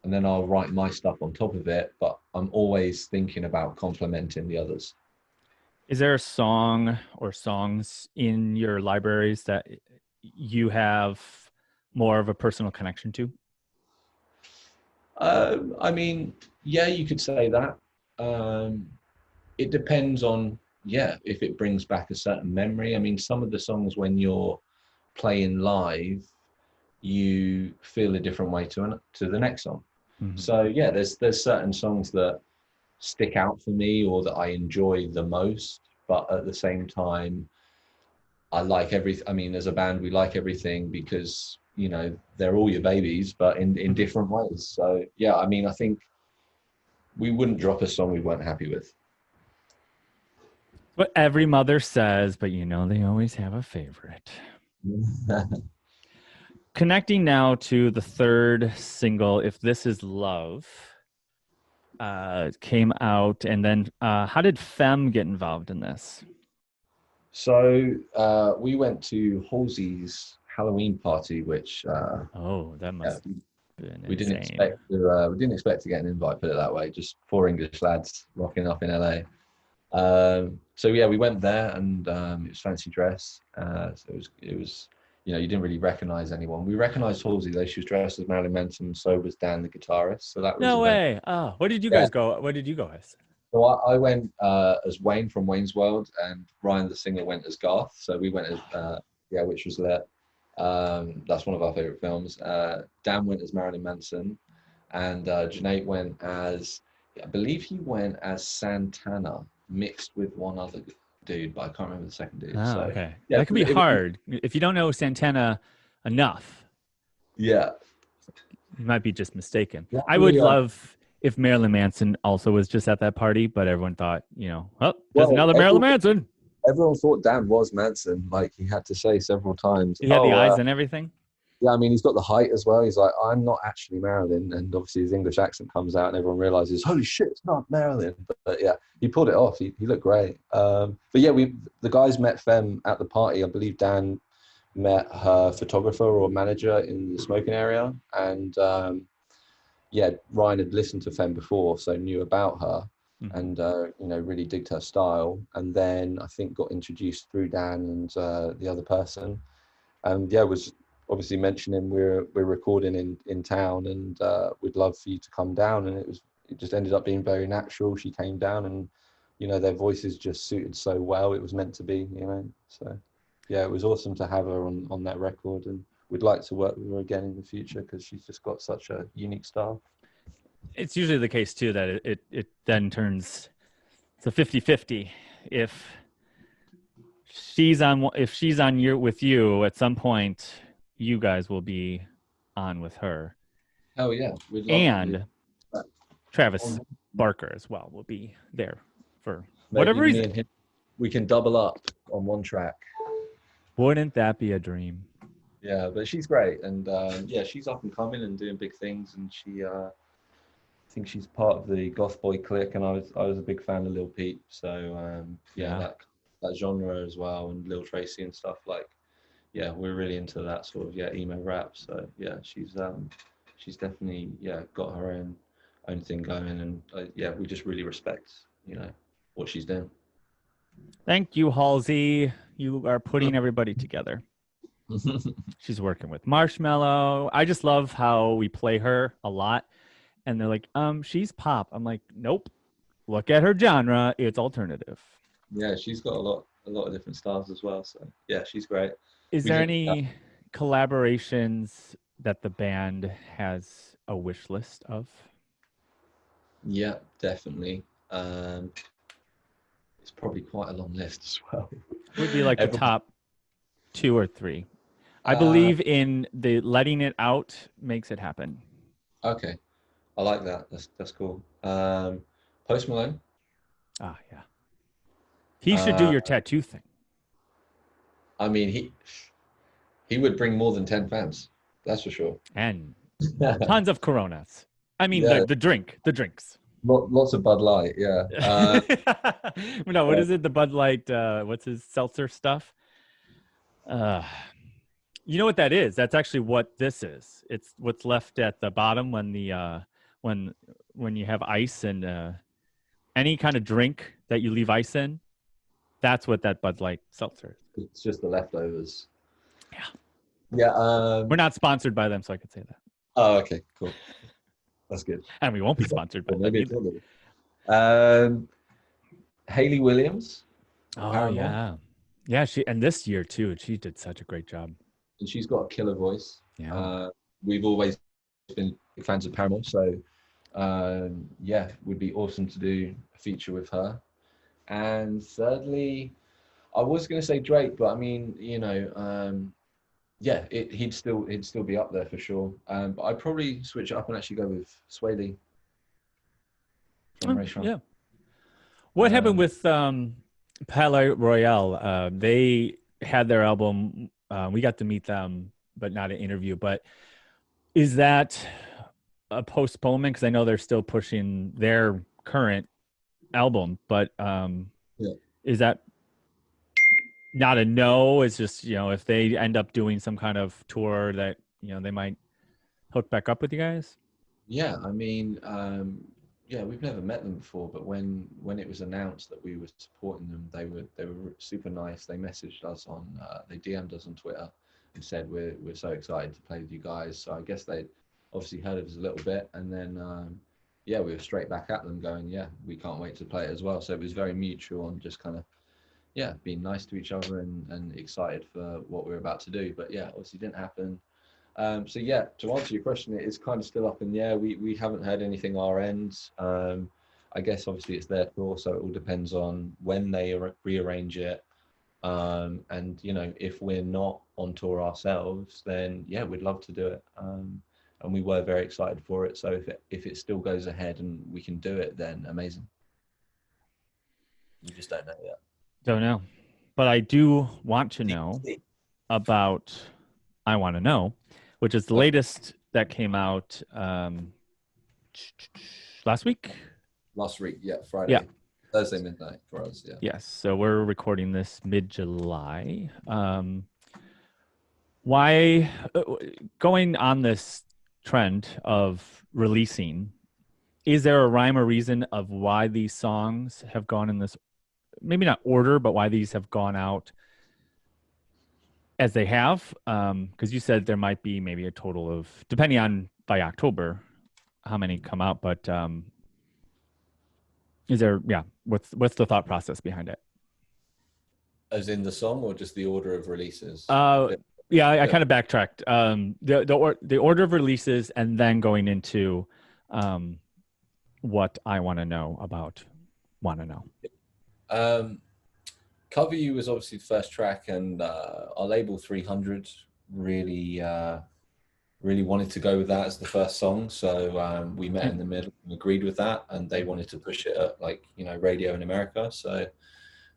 then I'll write my stuff on top of it, but I'm always thinking about complementing the others. Is there a song or songs in your libraries that you have more of a personal connection to? I mean, yeah, you could say that. It depends on, if it brings back a certain memory. I mean, some of the songs when you're playing live, you feel a different way to the next song. So yeah, there's certain songs that stick out for me or that I enjoy the most, but at the same time, I like everything. I mean, as a band, we like everything because they're all your babies, but in different ways. So yeah, I mean, I think we wouldn't drop a song we weren't happy with. What every mother says, but they always have a favorite. Connecting now to the third single, If This Is Love, came out, and then how did Femme get involved in this? So we went to Halsey's Halloween party, which that must have been we insane. didn't expect to get an invite, put it that way. Just four English lads rocking up in LA. So yeah, we went there, and it was fancy dress. So it was you didn't really recognize anyone. We recognized Halsey though; she was dressed as Marilyn Manson, and so was Dan, the guitarist. So that was no way. Oh, what did you guys go? What did you go as? So I went as Wayne from Wayne's World, and Ryan the singer went as Garth. So we went as which was lit. That's one of our favorite films. Dan went as Marilyn Manson, and Janae went as, I believe he went as Santana mixed with one other dude, but I can't remember the second dude. Oh, so okay. Yeah, that could be hard if you don't know Santana enough. Yeah, you might be just mistaken. Yeah, I would love if Marilyn Manson also was just at that party, but everyone thought, there's another Marilyn Manson. Everyone thought Dan was Manson, like he had to say several times. He had the eyes and everything. Yeah, I mean, he's got the height as well. He's like, I'm not actually Marilyn, and obviously his English accent comes out, and everyone realizes, holy shit, it's not Marilyn. But yeah, he pulled it off. He looked great. But yeah, the guys met Fem at the party. I believe Dan met her photographer or manager in the smoking area, and yeah, Ryan had listened to Fem before, so knew about her, and really digged her style. And then I think got introduced through Dan and the other person, and yeah, was obviously mentioning we're recording in town, and we'd love for you to come down. And it just ended up being very natural. She came down, and their voices just suited so well. It was meant to be, So yeah, it was awesome to have her on that record, and we'd like to work with her again in the future because she's just got such a unique style. It's usually the case too that it then turns to 50-50. If she's on with you at some point, you guys will be on with her. Hell yeah, we'd love to do And that. Travis Barker as well will be there for Maybe whatever me reason. and him, we can double up on one track. Wouldn't that be a dream? Yeah, but she's great, and yeah, she's up and coming and doing big things, and she, I think she's part of the goth boy clique, and I was a big fan of Lil Peep, so Yeah. that genre as well, and Lil Tracy and stuff like, yeah, we're really into that sort of emo rap. So yeah, she's definitely got her own thing going, and yeah, we just really respect what she's doing. Thank you, Halsey. You are putting everybody together. She's working with Marshmello. I just love how we play her a lot. And they're like, she's pop. I'm like, nope. Look at her genre. It's alternative. Yeah, she's got a lot of different styles as well. So yeah, she's great. Is We there just any collaborations that the band has a wish list of? yeah, definitely. It's probably quite a long list as well. Would be like the top 2 or 3. I Uh, believe in the letting it out makes it happen. okay, I like that. That's cool. Post Malone. Ah, yeah. He should do Uh, your tattoo thing. I mean, he would bring more than 10 fans. That's for sure. And tons of Coronas. I mean, Yeah, the drinks. lots of Bud Light. Yeah. No, what is it? The Bud Light, what's his seltzer stuff? You know what that is? That's actually what this is. It's what's left at the bottom when the when you have ice and any kind of drink that you leave ice in. That's what that Bud Light seltzer is. It's just the leftovers. Yeah. Yeah. We're not sponsored by them, so I could say that. Oh, okay, cool. That's good. And we won't be sponsored by them either. Hayley Williams. Oh, Paramore. yeah. She, and this year too, she did such a great job. And she's got a killer voice. Yeah. We've always been big fans of Paramore, so yeah, would be awesome to do a feature with her. And thirdly, I was going to say Drake, but I mean, yeah, he'd still be up there for sure. But I'd probably switch it up and actually go with Sway Lee from Race Run. Yeah. What happened with Palais Royale? They had their album. We got to meet them, but not an interview. But is that a postponement? Because I know they're still pushing their current album, but is that not a no? It's just, if they end up doing some kind of tour that, they might hook back up with you guys? Yeah, I mean, yeah, we've never met them before, but when it was announced that we were supporting them, they were super nice. They messaged us they DM'd us on Twitter and said we're so excited to play with you guys. So I guess they obviously heard of us a little bit, and then yeah, we were straight back at them going, yeah, we can't wait to play it as well. So it was very mutual and just kind of being nice to each other and excited for what we were about to do. But yeah, obviously didn't happen. So yeah, to answer your question, it is kind of still up in the air. We haven't heard anything our end. I guess obviously it's their tour, so it all depends on when they rearrange it. And if we're not on tour ourselves, then yeah, we'd love to do it. And we were very excited for it. So if it still goes ahead and we can do it, then amazing. We just don't know yet. Don't know, but I do want to know about. I want to know which is the latest that came out last week. Last week, yeah, Friday. Yeah. Thursday midnight for us, yeah. Yes. So we're recording this mid-July. Why, going on this trend of releasing, is there a rhyme or reason of why these songs have gone in this, maybe not order, but why these have gone out as they have? Because you said there might be maybe a total of, depending on by October, how many come out, but is there, what's the thought process behind it? As in the song or just the order of releases? Yeah, I kind of backtracked. The order of releases and then going into what I want to know about Want to Know. Cover You was obviously the first track, and our label 300 really wanted to go with that as the first song. So we met in the middle and agreed with that, and they wanted to push it at radio in America. So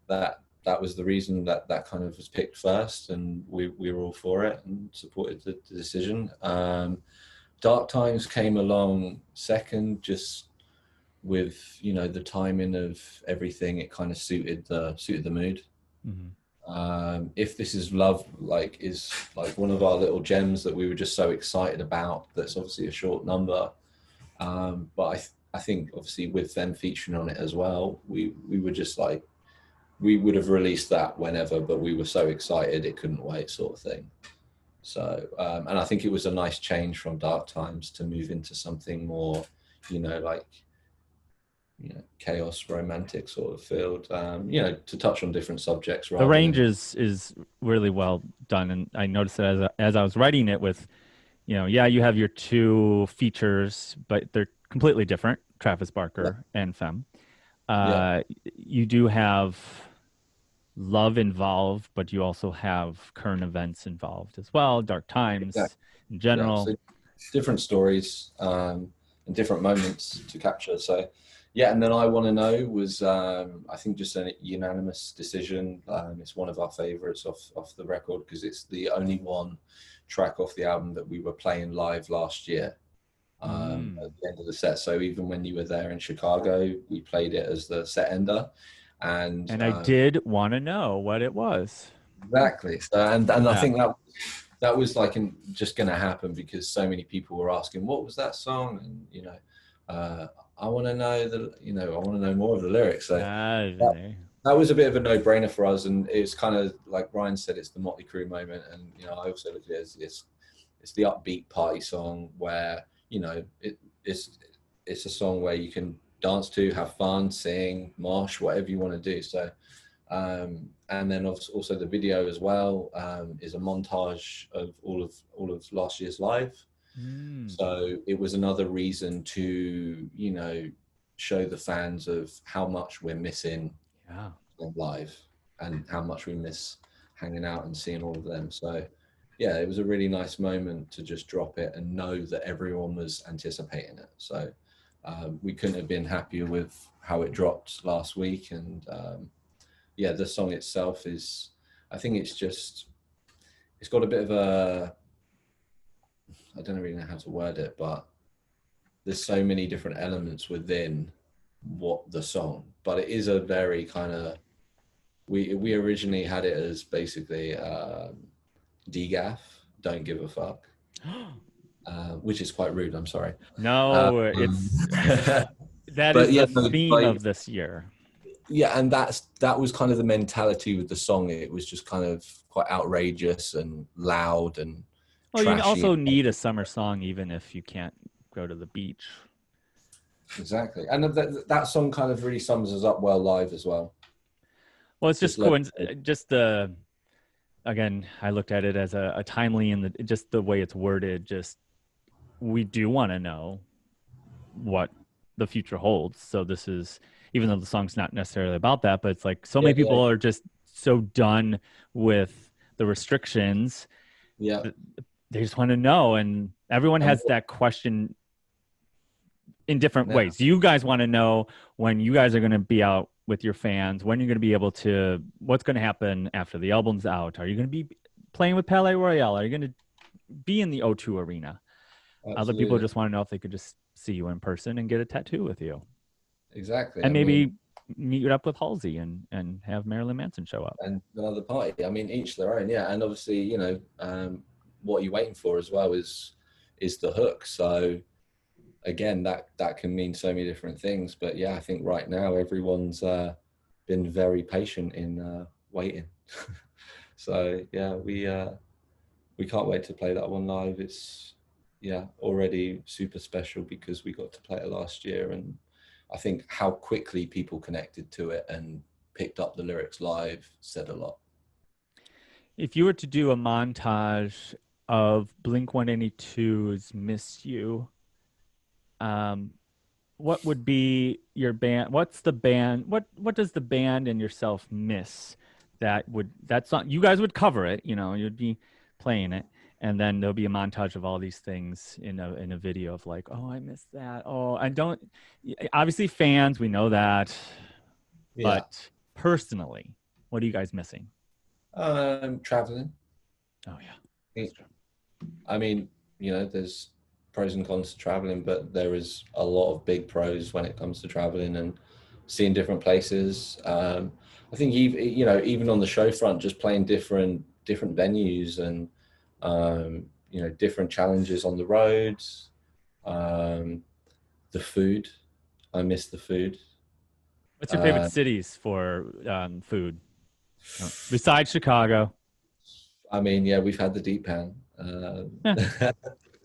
that was the reason that kind of was picked first, and we were all for it and supported the decision. Dark Times came along second, just with the timing of everything. It kind of suited the mood. Mm-hmm. If This Is Love is one of our little gems that we were just so excited about. That's obviously a short number, but I think obviously with them featuring on it as well, we were just we would have released that whenever, but we were so excited it couldn't wait, sort of thing. So and I think it was a nice change from Dark Times to move into something more chaos romantic sort of field, to touch on different subjects. The range is really well done, and I noticed that as I was writing it with, you have your two features, but they're completely different, Travis Barker and Femme. You do have love involved, but you also have current events involved as well, dark times in general. So different stories and different moments to capture. So and then I Want to Know was I think just a unanimous decision. It's one of our favorites off the record because it's the only one track off the album that we were playing live last year at the end of the set. So even when you were there in Chicago, we played it as the set ender. And I did want to know what it was. Exactly. So and I think that was just going to happen because so many people were asking, what was that song? And I want to know I want to know more of the lyrics. So that was a bit of a no-brainer for us, and it's kind of like Ryan said, it's the Motley Crue moment, and I also look at it as it's the upbeat party song where it's a song where you can dance to, have fun, sing, mosh, whatever you want to do. So and then also the video as well is a montage of all of last year's live. So it was another reason to show the fans of how much we're missing live and how much we miss hanging out and seeing all of them. So it was a really nice moment to just drop it and know that everyone was anticipating it. So we couldn't have been happier with how it dropped last week. And the song itself is, I think it's got a bit of a, I don't really know how to word it, but there's so many different elements within what the song, but it is a very kind of, we originally had it as basically DGAF, Don't Give a Fuck, which is quite rude, I'm sorry. No, it's that is the theme of this year. Yeah, and that was kind of the mentality with the song. It was just kind of quite outrageous and loud and trashy. You also need a summer song even if you can't go to the beach. Exactly, and that song kind of really sums us up well live as well. Well, it's just again, I looked at it as a timely, and just the way it's worded. Just we do want to know what the future holds. So this is, even though the song's not necessarily about that, but it's like so many people are just so done with the restrictions. Yeah, they just want to know, and everyone has that question in different ways. You guys want to know when you guys are going to be out with your fans, when you're going to be able to, what's going to happen after the album's out. Are you going to be playing with Palais Royale? Are you going to be in the O2 arena. Other people Absolutely. just want to know if they could just see you in person and get a tattoo with you, Exactly. and I mean, maybe meet up with Halsey and have Marilyn Manson show up. and another party. I mean, each their own. Yeah, and obviously, what you're waiting for as well is the hook. So again, that can mean so many different things. But yeah, I think right now everyone's been very patient in waiting. So yeah, we can't wait to play that one live. It's already super special because we got to play it last year, and I think how quickly people connected to it and picked up the lyrics live said a lot. If you were to do a montage of Blink 182's "Miss You," um, what would be your band? What's the band? What does the band and yourself miss? That's not you guys would cover it. You'd be playing it, and then there'll be a montage of all these things in a video of like, oh, I missed that. Oh, I don't. Obviously, fans, we know that, Yeah. but personally, what are you guys missing? Traveling. Oh yeah, that's true. I mean, there's pros and cons to traveling, but there is a lot of big pros when it comes to traveling and seeing different places. I think even on the show front, just playing different venues and different challenges on the roads. The food, I miss the food. What's your favorite Uh, cities for food? Besides Chicago. I mean, yeah, we've had the deep pan. Yeah,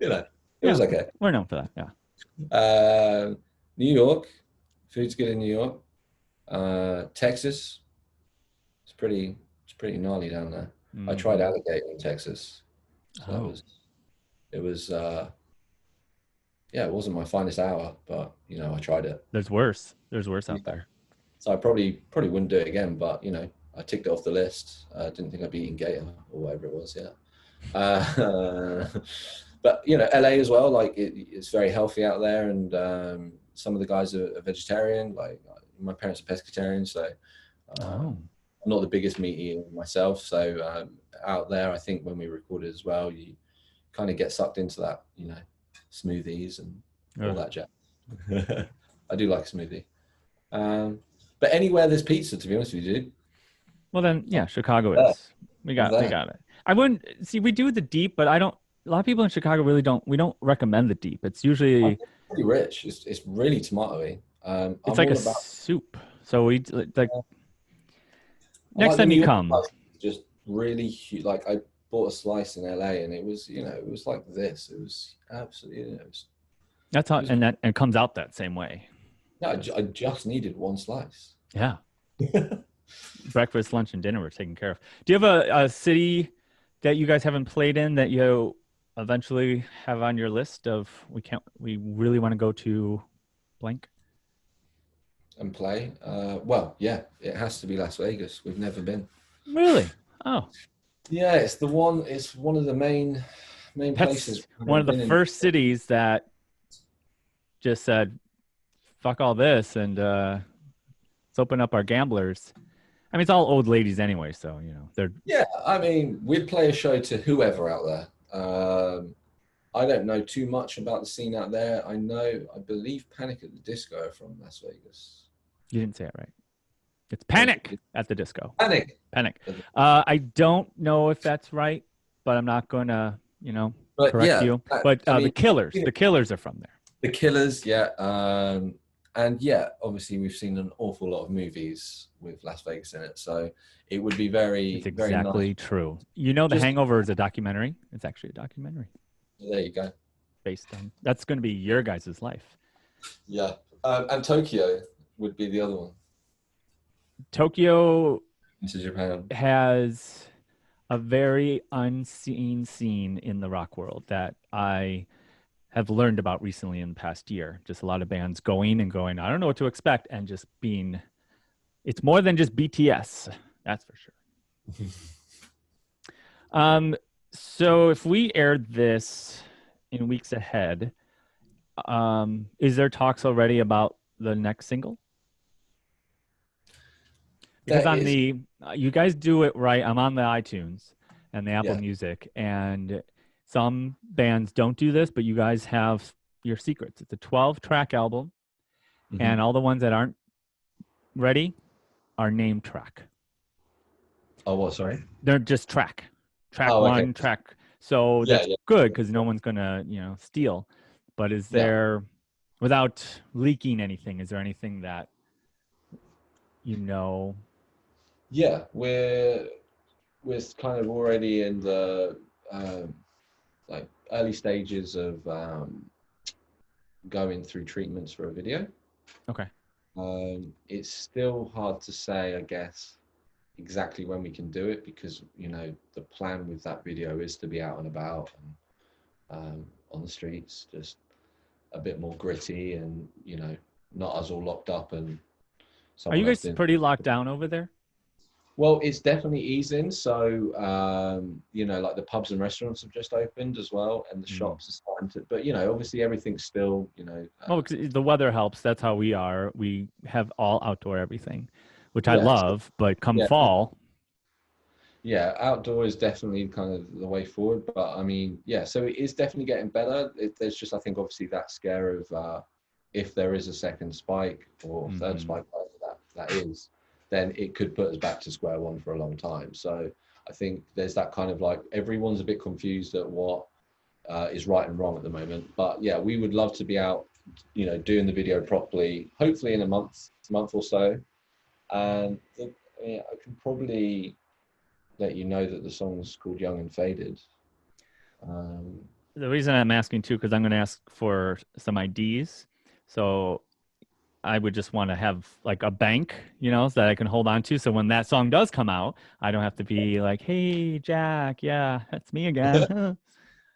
You know, it yeah, was okay. we're known for that. Yeah. New York, food's good in New York. Texas, it's pretty gnarly down there. I tried Mhm. alligator in Texas, so Oh, it was it wasn't my finest hour, but I tried it. there's worse. There's worse out Yeah. there. So I probably wouldn't do it again, but I ticked it off the list. I didn't think I'd be eating gator or whatever it was. Yeah. But LA as well, like it's very healthy out there, and some of the guys are vegetarian. Like my parents are pescatarian, so Oh, I'm not the biggest meat eater myself. So out there, I think when we recorded as well, you kind of get sucked into that, smoothies and all ugh. that jazz. I do like a smoothie. Um, but anywhere there's pizza, to be honest with you, dude, Well then, I'm yeah, Chicago there. is. We I'm got we there. got it. I wouldn't see. We do the deep, but I don't. A lot of people in Chicago really don't. We don't recommend the deep. It's I'm usually pretty rich. It's really tomatoey. it's I'm like a all about. soup. So we like I next like the time New you York come. slice. Just really huge. Like I bought a slice in LA, and it was like this. It was absolutely. That's It how, was. and that and comes out that same way. No, I just needed one slice. Yeah, breakfast, lunch, and dinner were taken care of. Do you have a city that you guys haven't played in that you eventually have on your list of we really want to go to blank? And play. Well, yeah, it has to be Las Vegas. We've never been. Really? Oh, Yeah, it's the one. It's one of the main places that's we've one never of the been in. first cities that just said, fuck all this and let's open up our gamblers. I mean, it's all old ladies anyway, so they're Yeah, I mean, we'd play a show to whoever out there. I don't know too much about the scene out there. I believe Panic at the Disco are from Las Vegas. you didn't say it right. It's Panic at Panic the, at the Disco. Panic. Panic. I don't know if that's right, but I'm not going to, But correct yeah, you. But I mean, the Killers are from there. the Killers, yeah. And yeah, obviously we've seen an awful lot of movies with Las Vegas in it, so it would be It's very, very nice. exactly true. The Just Hangover is a documentary. It's actually a documentary there you go. based on that's going to be your guys' life. Yeah, and Tokyo would be the other one Tokyo into Japan. has a very unseen scene in the rock world that I have learned about recently in the past year. Just a lot of bands going and going, I don't know what to expect, and just being, it's more than just BTS, that's for sure. So if we aired this in weeks ahead, is there talks already about the next single? Because There on is, you guys do it right. I'm on the iTunes and the Apple yeah. Music, and some bands don't do this, but you guys have your secrets. It's a 12-track album, Hmm. and all the ones that aren't ready are named track. Oh, what? Sorry. They're just track Oh, okay. one, track. So Yeah, that's yeah, good because no one's gonna, steal. But is yeah, there, without leaking anything, is there anything that you know? yeah. We're kind of already in the um, like early stages of going through treatments for a video. Okay. It's still hard to say, I guess, exactly when we can do it because the plan with that video is to be out and about and on the streets, just a bit more gritty and not us all locked up and Are you someone else guys doing. pretty locked down over there? Well, it's definitely easing. So, like the pubs and restaurants have just opened as well, and the Mm. shops are starting to. But obviously everything's still, Well, 'cause the weather helps. That's how we are. We have all outdoor everything, which I yeah, love. But come yeah, fall, yeah. Outdoor is definitely kind of the way forward. But I mean, yeah. So it is definitely getting better. There's just, I think, obviously that scare of if there is a second spike or third hmm spike, whatever that is, then it could put us back to square one for a long time. So I think there's that kind of like everyone's a bit confused at what is right and wrong at the moment. But yeah, we would love to be out, doing the video properly, hopefully in a month or so. And I can probably let you know that the song's called Young and Faded. Um, the reason I'm asking too, because I'm going to ask for some IDs. So I would just want to have like a bank, so that I can hold on to. So when that song does come out, I don't have to be like, "Hey, Jack, yeah, that's me again."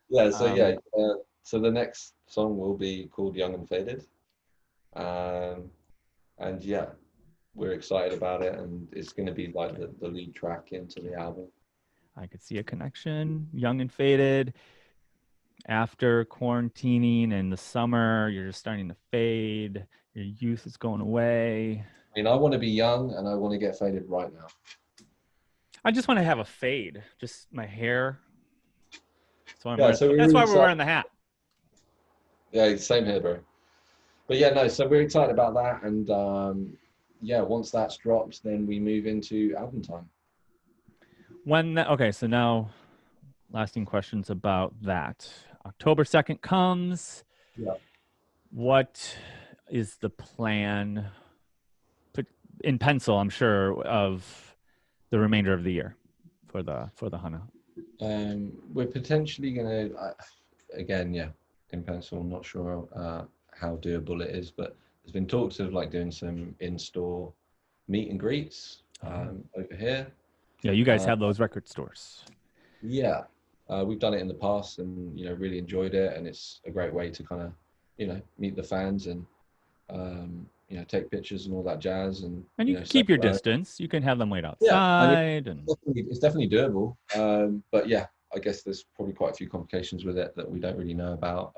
yeah, so um, yeah, so the next song will be called Young and Faded. Um, and yeah, we're excited about it, and it's going to be like the lead track into the album. I could see a connection. Young and faded. After quarantining in the summer, you're just starting to fade. Your youth is going away. I mean, I want to be young and I want to get faded right now. I just want to have a fade, just my hair. So I'm Yeah, wearing. so we're That's really why we're excited. wearing the hat. Yeah, same here, bro. But yeah, no, so we're excited about that. And yeah, once that's dropped, then we move into album time. Okay, so now lasting questions about that. October 2nd comes. Yeah. What is the plan in pencil, I'm sure, of the remainder of the year for the Hunna? We're potentially going to, again, yeah, in pencil, I'm not sure how doable it is, but there's been talks of like doing some in-store meet and greets over here. Yeah, you guys Uh, have those record stores. yeah, we've done it in the past and, really enjoyed it. And it's a great way to kind of, meet the fans and, take pictures and all that jazz and, And you can say keep your hello. distance. You can have them wait Yeah, I mean, outside and it's definitely doable. But yeah, I guess there's probably quite a few complications with it that we don't really know about.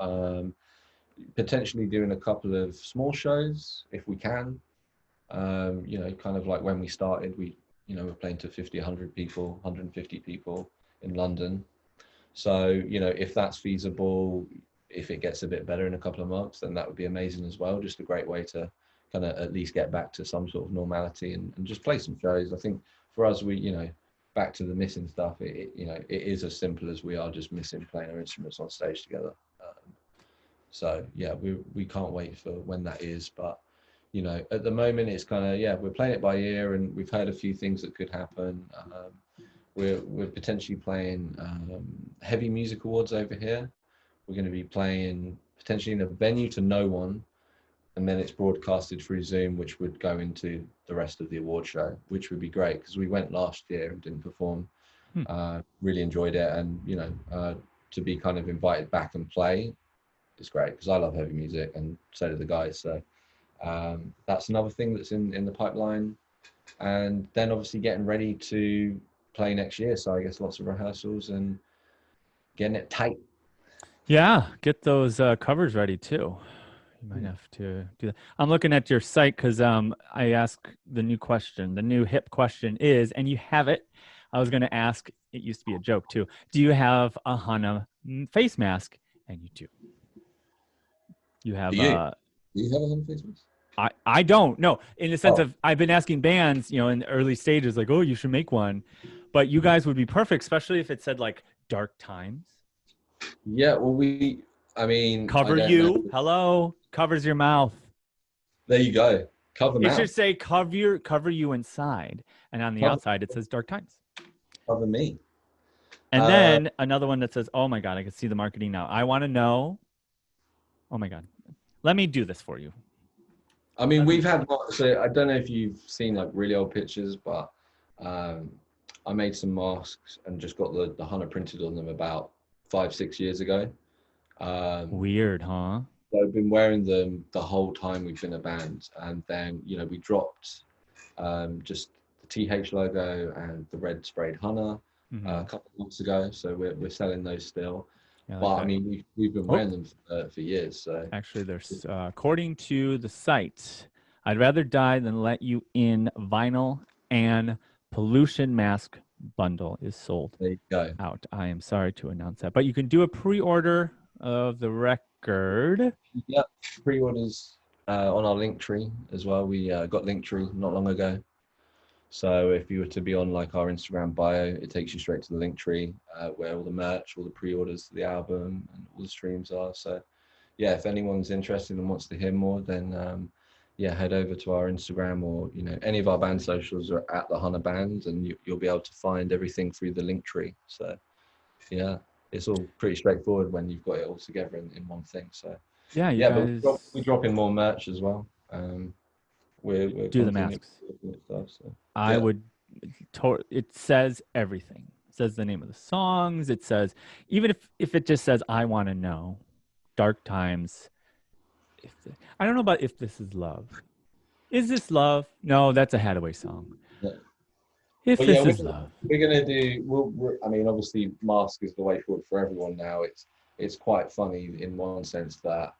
Potentially doing a couple of small shows if we can. Kind of like when we started, we're playing to 50, 100 people, 150 people in London. So, if that's feasible, if it gets a bit better in a couple of months, then that would be amazing as well. Just a great way to kind of at least get back to some sort of normality and just play some shows. I think for us, back to the missing stuff, it is as simple as we are just missing playing our instruments on stage together. So yeah, we can't wait for when that is. But at the moment, it's kind of, yeah, we're playing it by ear, and we've heard a few things that could happen. We're potentially playing heavy music awards over here. We're going to be playing potentially in a venue to no one, and then it's broadcasted through Zoom, which would go into the rest of the award show, which would be great because we went last year and didn't perform. hmm. Really enjoyed it, and to be kind of invited back and play is great because I love heavy music, and so do the guys. So that's another thing that's in the pipeline, and then obviously getting ready to play next year. So I guess lots of rehearsals and getting it tight. Yeah, get those covers ready too. You might have to do that. I'm looking at your site because I ask the new question. The new hip question is, and you have it. I was going to ask. It used to be a joke too. Do you have a Hunna face mask, and you do. You have Do you have a Hunna face mask? I don't know, in the sense Oh. of I've been asking bands, in the early stages, like, oh, you should make one, but you guys would be perfect, especially if it said like Dark Times. Yeah, well, I mean, I Cover don't know. you. Hello. Covers your mouth. There you go. Cover It should mouth. say cover you inside, and on the Cover, outside it says Dark Times. cover me. And then another one that says, oh my God, I can see the marketing now. I want to know. Oh my God. Let me do this for you. I mean, we've had, so I don't know if you've seen like really old pictures, but I made some masks and just got the Hunna printed on them about 5-6 years ago. Weird, huh? So I've been wearing them the whole time we've been a band. And then, we dropped just the TH logo and the red sprayed Hunna a couple of months ago. So we're selling those still. Yeah, But I mean, we've been wearing them for years. So actually, there's according to the site, I'd rather die than let you in. Vinyl and pollution mask bundle is sold there you go. out. I am sorry to announce that, but you can do a pre-order of the record. Yep, pre-orders on our Linktree as well. We got Linktree not long ago. So if you were to be on like our Instagram bio, it takes you straight to the Linktree where all the merch, all the pre-orders to the album, and all the streams are. So yeah, if anyone's interested and wants to hear more, then head over to our Instagram, or any of our band socials are at the Hunna Band, and you'll be able to find everything through the Linktree. So yeah, it's all pretty straightforward when you've got it all together in one thing. So yeah, guys... but we drop in more merch as well. We're do the masks. Stuff, so. I would. It says everything. It says the name of the songs. It says, even if it just says I want to know, Dark Times. I don't know about If This Is Love. Is this love? No, that's a Hadaway song. Yeah. If this is love. We're gonna do. I mean, obviously, mask is the way forward for everyone now. It's quite funny in one sense that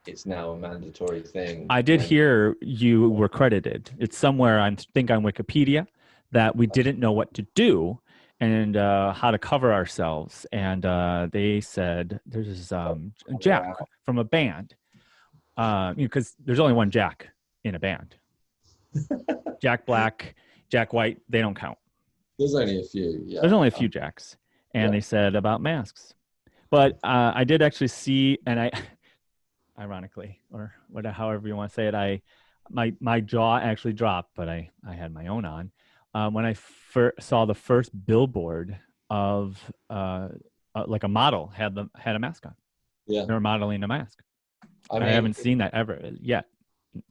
it's now a mandatory thing. I did hear you were credited. It's somewhere, I think on Wikipedia, that we didn't know what to do and how to cover ourselves. And they said there's Jack from a band, because there's only one Jack in a band. Jack Black, Jack White, they don't count. There's only a few. Yeah. There's only a few Jacks. And they said about masks. But I did actually see, and ironically, or however you want to say it, my jaw actually dropped, but I had my own on when I saw the first billboard of like a model had a mask on. Yeah, they were modeling a mask. I mean, haven't seen that ever yet.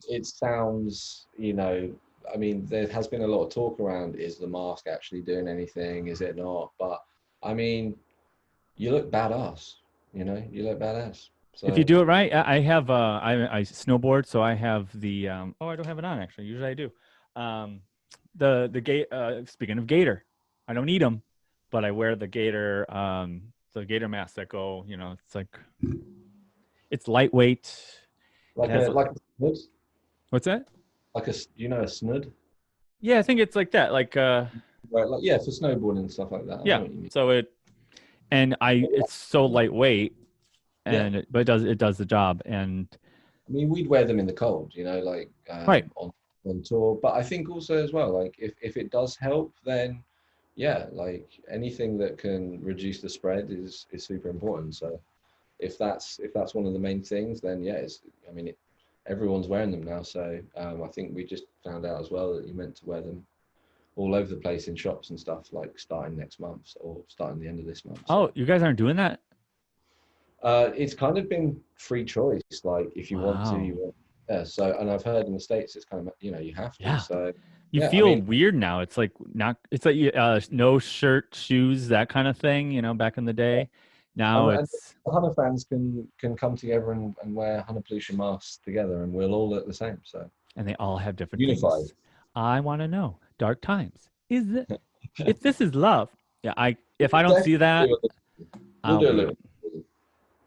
It sounds, I mean, there has been a lot of talk around, is the mask actually doing anything? Is it not? But I mean, you look badass. You look badass. So, if you do it right, I have I snowboard, so I have the I don't have it on actually. Usually I do. The speaking of gator, I don't need them, but I wear the gator masks that go. It's lightweight. Like a snud. What's that? Like a snud? Yeah, I think it's like that. Like right, for snowboarding and stuff like that. Yeah. So it's so lightweight. But it does the job. And I mean, we'd wear them in the cold, right on tour. But I think also as well, like if it does help, then like anything that can reduce the spread is super important. So if that's one of the main things, then everyone's wearing them now. So I think we just found out as well that you're meant to wear them all over the place in shops and stuff, like starting next month or starting the end of this month. So. Oh, you guys aren't doing that? It's kind of been free choice. Like if you want to, you want. Yeah. So, and I've heard in the States, it's kind of you have to. Yeah. So you feel weird now. It's like it's like no shirt, shoes, that kind of thing. Back in the day. Now it's the Hunna fans can come together and wear Hunna pollution masks together, and we'll all look the same. So and they all have different unified. Things. I want to know. Dark Times. Is it? If this is love. Yeah. If I don't see that, we'll do a little.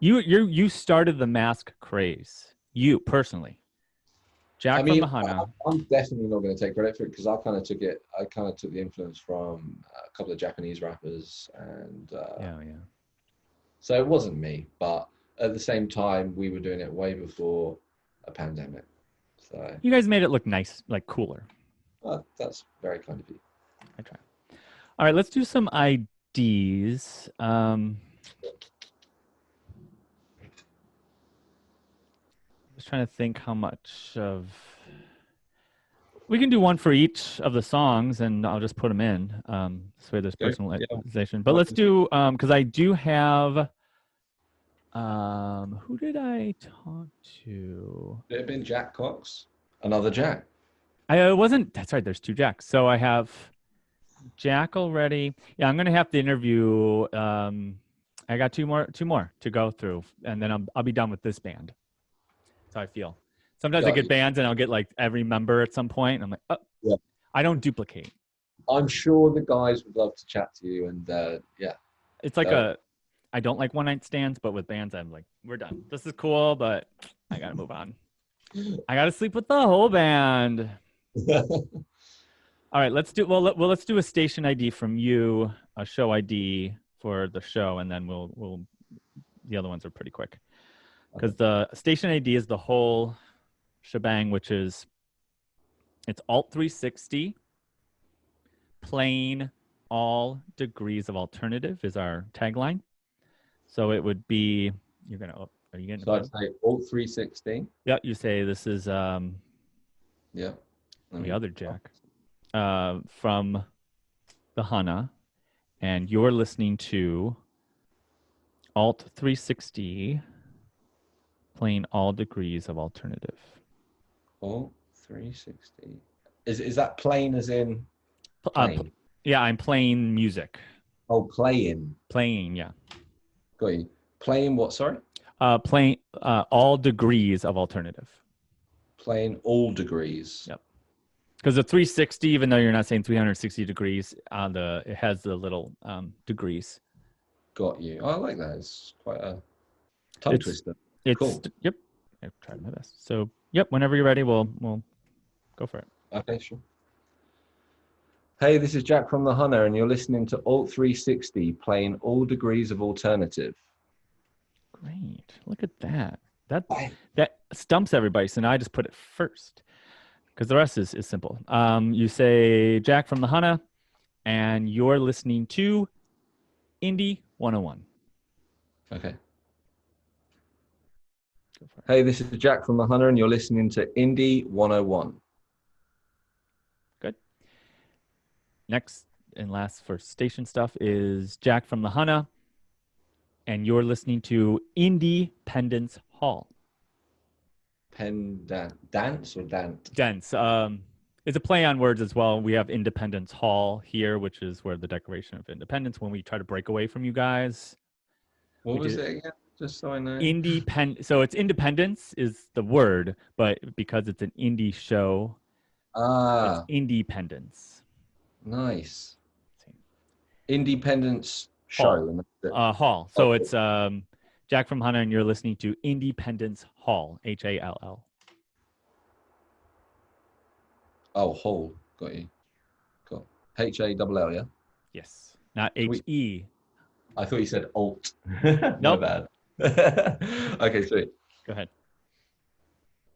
You started the mask craze. You personally, Jack from the Hunna. I'm definitely not going to take credit for it because I kind of took the influence from a couple of Japanese rappers and So it wasn't me, but at the same time, we were doing it way before a pandemic. So You guys made it look nice, like cooler. that's very kind of you. I try. All right, let's do some IDs. Just trying to think how much of. We can do one for each of the songs, and I'll just put them in. This way, there's personalization. But let's do because I do have. Who did I talk to? It have been Jack Cox, another Jack. I wasn't. That's right. There's two Jacks. So I have Jack already. Yeah, I'm gonna have to interview. I got two more to go through, and then I'll be done with this band. That's how I feel. Sometimes I get bands and I'll get like every member at some point. And I'm like, oh, yeah. I don't duplicate. I'm sure the guys would love to chat to you, and yeah. It's like I don't like one night stands, but with bands, I'm like, we're done. This is cool, but I gotta move on. I gotta sleep with the whole band. All right, let's do let's do a station ID from you, a show ID for the show, and then we'll the other ones are pretty quick. Because the station ID is the whole shebang, which is it's Alt 360, playing all degrees of alternative is our tagline. So it would be are you getting so I'd say Alt 360. Yeah, you say this is yeah. The other Jack from the Hunna, and you're listening to Alt 360, playing all degrees of alternative. Alt 360. Is that playing as in playing? Yeah, I'm playing music. Oh, playing. Playing, yeah. Got you. Playing what, sorry? Playing all degrees of alternative. Playing all degrees. Yep. Because the 360, even though you're not saying 360 degrees, it has the little degrees. Got you. I like that. It's quite a tongue twister. It's cool. Yep. I've tried my best. So, yep. Whenever you're ready, we'll go for it. Okay, sure. Hey, this is Jack from the Hunna, and you're listening to Alt 360, playing all degrees of alternative. Great. Look at that. That stumps everybody. So now I just put it first. Because the rest is simple. You say Jack from the Hunna, and you're listening to Indie 101. Okay. Hey, this is Jack from the Hunna, and you're listening to Indie 101. Good. Next and last for station stuff is Jack from the Hunna, and you're listening to Independence Hall. Dance or dance? Dance. It's a play on words as well. We have Independence Hall here, which is where the Declaration of Independence, when we try to break away from you guys. What was it again? Just so I know. So it's independence is the word, but because it's an indie show, it's independence. Nice. Independence show. Hall. So it's Jack from Hunna, and you're listening to Independence Hall, Hall. Oh, Hall. Got you. Cool. Hall, yeah? Yes. Not H-E. I thought you said alt. Nope. My bad. Okay, sweet. Go ahead.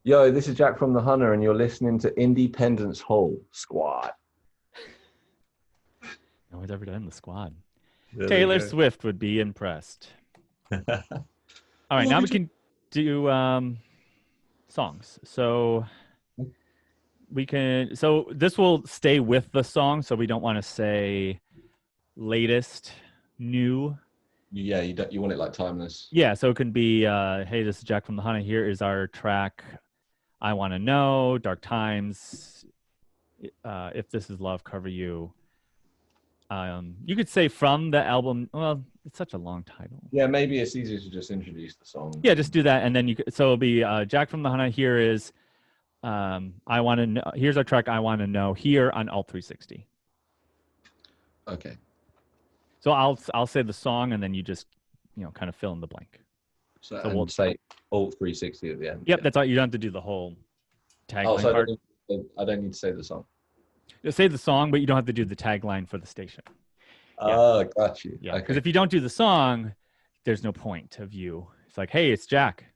Yo, this is Jack from the Hunna, and you're listening to Independence Hall Squad. No one's ever done the Squad. Taylor Swift would be impressed. All right, now we can do songs. So this will stay with the song, so we don't want to say latest, new. Yeah, you want it like timeless. Yeah, so it can be, hey, this is Jack from the Hunna. Here is our track, I Want to Know, Dark Times, If This Is Love, Cover You. You could say from the album. Well, it's such a long title. Yeah, maybe it's easier to just introduce the song. Yeah, just do that, and then so it'll be Jack from the Hunna. Here is I Want to Know. Here's our track, I Want to Know, here on Alt 360. Okay. So I'll say the song, and then you just kind of fill in the blank. So we'll say Alt 360 at the end. Yep, that's all. You don't have to do the whole tagline part. I don't need to say the song. You'll say the song, but you don't have to do the tagline for the station. Oh, got you. Yeah, because if you don't do the song, there's no point of you. It's like, hey, it's Jack,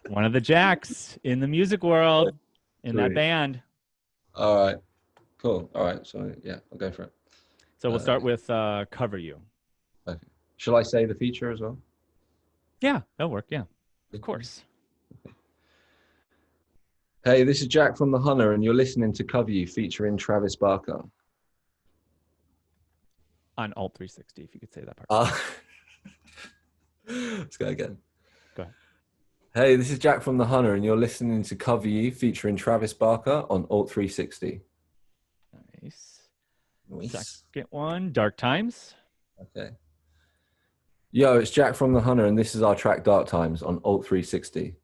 one of the Jacks in the music world, in that Sweet. band. All right. Cool. All right. So yeah, I'll go for it. So we'll start with Cover You. Okay. Shall I say the feature as well? Yeah, that'll work. Yeah, of course. Hey, this is Jack from the Hunna, and you're listening to Cover You featuring Travis Barker. On Alt 360, if you could say that part. Let's go again. Go ahead. Hey, this is Jack from the Hunna, and you're listening to Cover You featuring Travis Barker on Alt 360. Nice. Nice. Second one, Dark Times. Okay. Yo, it's Jack from the Hunna, and this is our track Dark Times on Alt 360.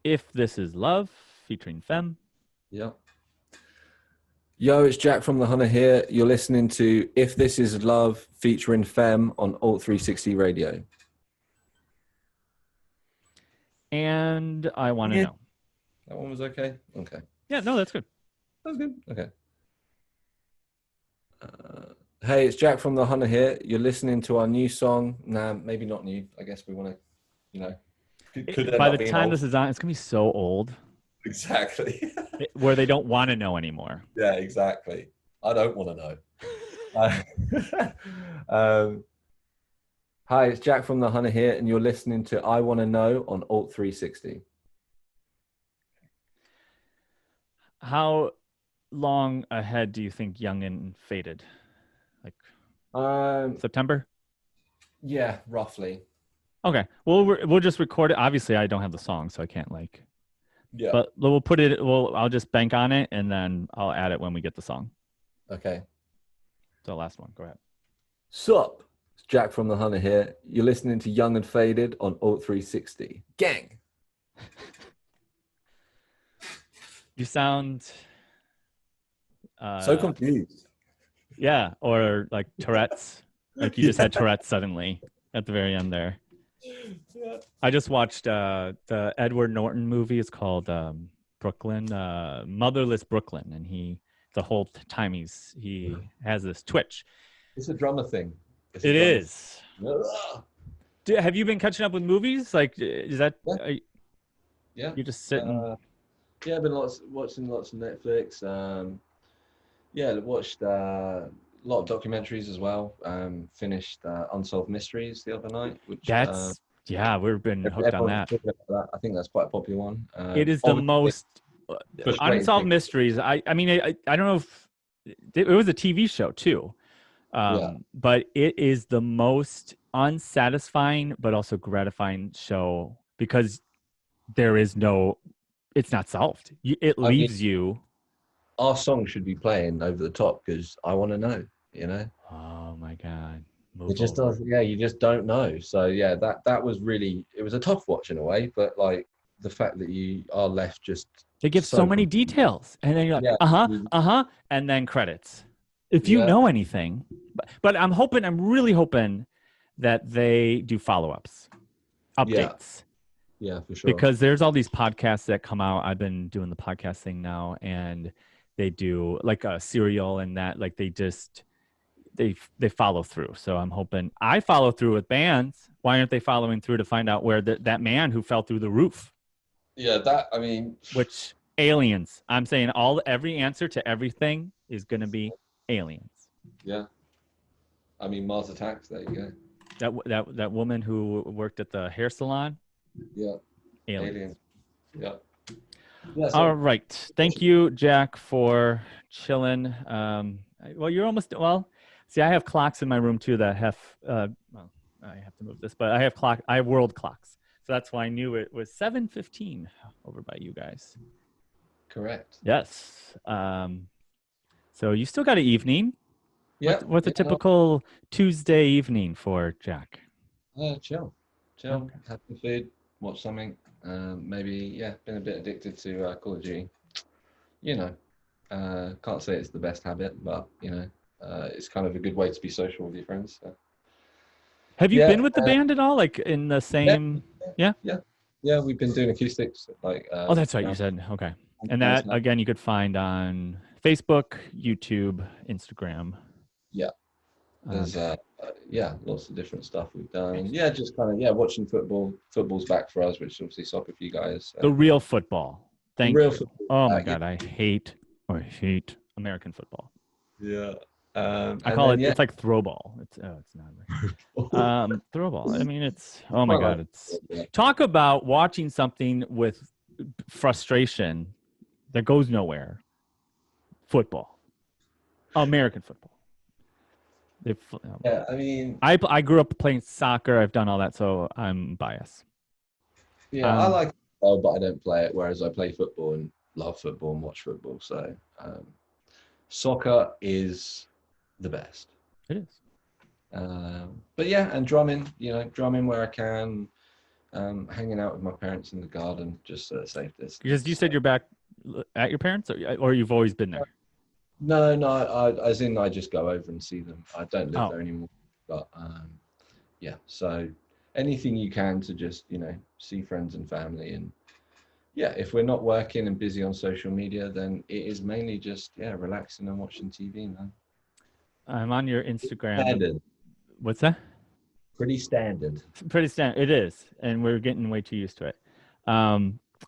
If This Is Love, featuring Femme. Yeah. Yo, it's Jack from the Hunna here. You're listening to If This Is Love featuring Femme on Alt 360 Radio. And I Want to Know. That one was okay? Okay. Yeah, no, that's good. That was good. Okay. Hey, it's Jack from the Hunna here. You're listening to our new song. Nah, maybe not new. I guess we want to, you know. By the time this is on, it's going to be so old. Exactly. Where they don't want to know anymore. Yeah, exactly. I don't want to know. Hi, it's Jack from the Hunna here, and you're listening to I Want to Know on Alt 360. How long ahead do you think Young and Faded? Like September? Yeah, roughly. Okay. Well, we'll just record it. Obviously, I don't have the song, so I can't like. Yeah. But we'll put it. I'll just bank on it, and then I'll add it when we get the song. Okay. So last one. Go ahead. Sup? It's Jack from the Hunna here. You're listening to Young and Faded on Alt 360. Gang. You sound So confused. Yeah, or like Tourette's. Like you just had Tourette's suddenly at the very end there. Yeah. I just watched the Edward Norton movie. It's called Brooklyn, Motherless Brooklyn, and the whole time he has this twitch. It's a drummer thing. It is. Have you been catching up with movies? Like, is that? Yeah. You're just sitting. Yeah, I've been watching lots of Netflix. Watched a lot of documentaries as well. Finished Unsolved Mysteries the other night. Which we've been hooked on that. I think that's quite a popular one. It is the most Unsolved Mysteries. I mean, I don't know if it was a TV show too, but it is the most unsatisfying but also gratifying show because there is no. It's not solved. It leaves you. Our song should be playing over the top because I want to know, you know? Oh my God. It just does. Yeah, you just don't know. So yeah, that was really, it was a tough watch in a way, but like the fact that you are left just. They give so many details and then you're like, and then credits. If you know anything, but I'm really hoping that they do follow-ups, updates. Yeah, for sure. Because there's all these podcasts that come out. I've been doing the podcast thing now, and they do like a serial and that, like they follow through. So I'm hoping I follow through with bands. Why aren't they following through to find out where that man who fell through the roof? Yeah, which aliens. I'm saying every answer to everything is going to be aliens. Yeah. I mean, Mars Attacks. There you go. That woman who worked at the hair salon. Yeah. Aliens. Yeah. All right. Thank you, Jack, for chilling. Well, you're almost. Well, see, I have clocks in my room too that have. I have to move this, but I have world clocks, so that's why I knew it was 7:15 over by you guys. Correct. Yes. So you still got an evening. Yeah. What's a typical Tuesday evening for Jack? Chill. Okay. Have some food. Watch something. Maybe, been a bit addicted to Call of Duty. You know, can't say it's the best habit, but, you know, it's kind of a good way to be social with your friends. So. Have you been with the band at all? Like in the same... Yeah? Yeah, we've been doing acoustics. Like. Oh, that's right. You said. Okay. And that, again, you could find on Facebook, YouTube, Instagram. Yeah. Um, There's lots of different stuff we've done. And yeah, just kind of watching football. Football's back for us, which is obviously soccer for you guys. the real football. Thank Real you. football Oh my back. God, I hate American football. Yeah. I And call then it. It's like throw ball. It's not. Throw ball. I mean, it's. Oh my quite like God, it's. yeah. Talk about watching something with frustration that goes nowhere. Football. American football. They. Yeah, I mean, I grew up playing soccer. I've done all that, so I'm biased. yeah, I like football, but I don't play it. Whereas I play football and love football and watch football. So soccer is the best. It is. But yeah, and drumming, drumming where I can, hanging out with my parents in the garden, just at a safe distance. Because you said you're back at your parents, or you've always been there. No, as in I just go over and see them. I don't live there anymore. But yeah, so anything you can to just, see friends and family. And yeah, if we're not working and busy on social media, then it is mainly just, relaxing and watching TV, man. I'm on your Instagram. Standard. What's that? Pretty standard. Pretty standard. It is, and we're getting way too used to it.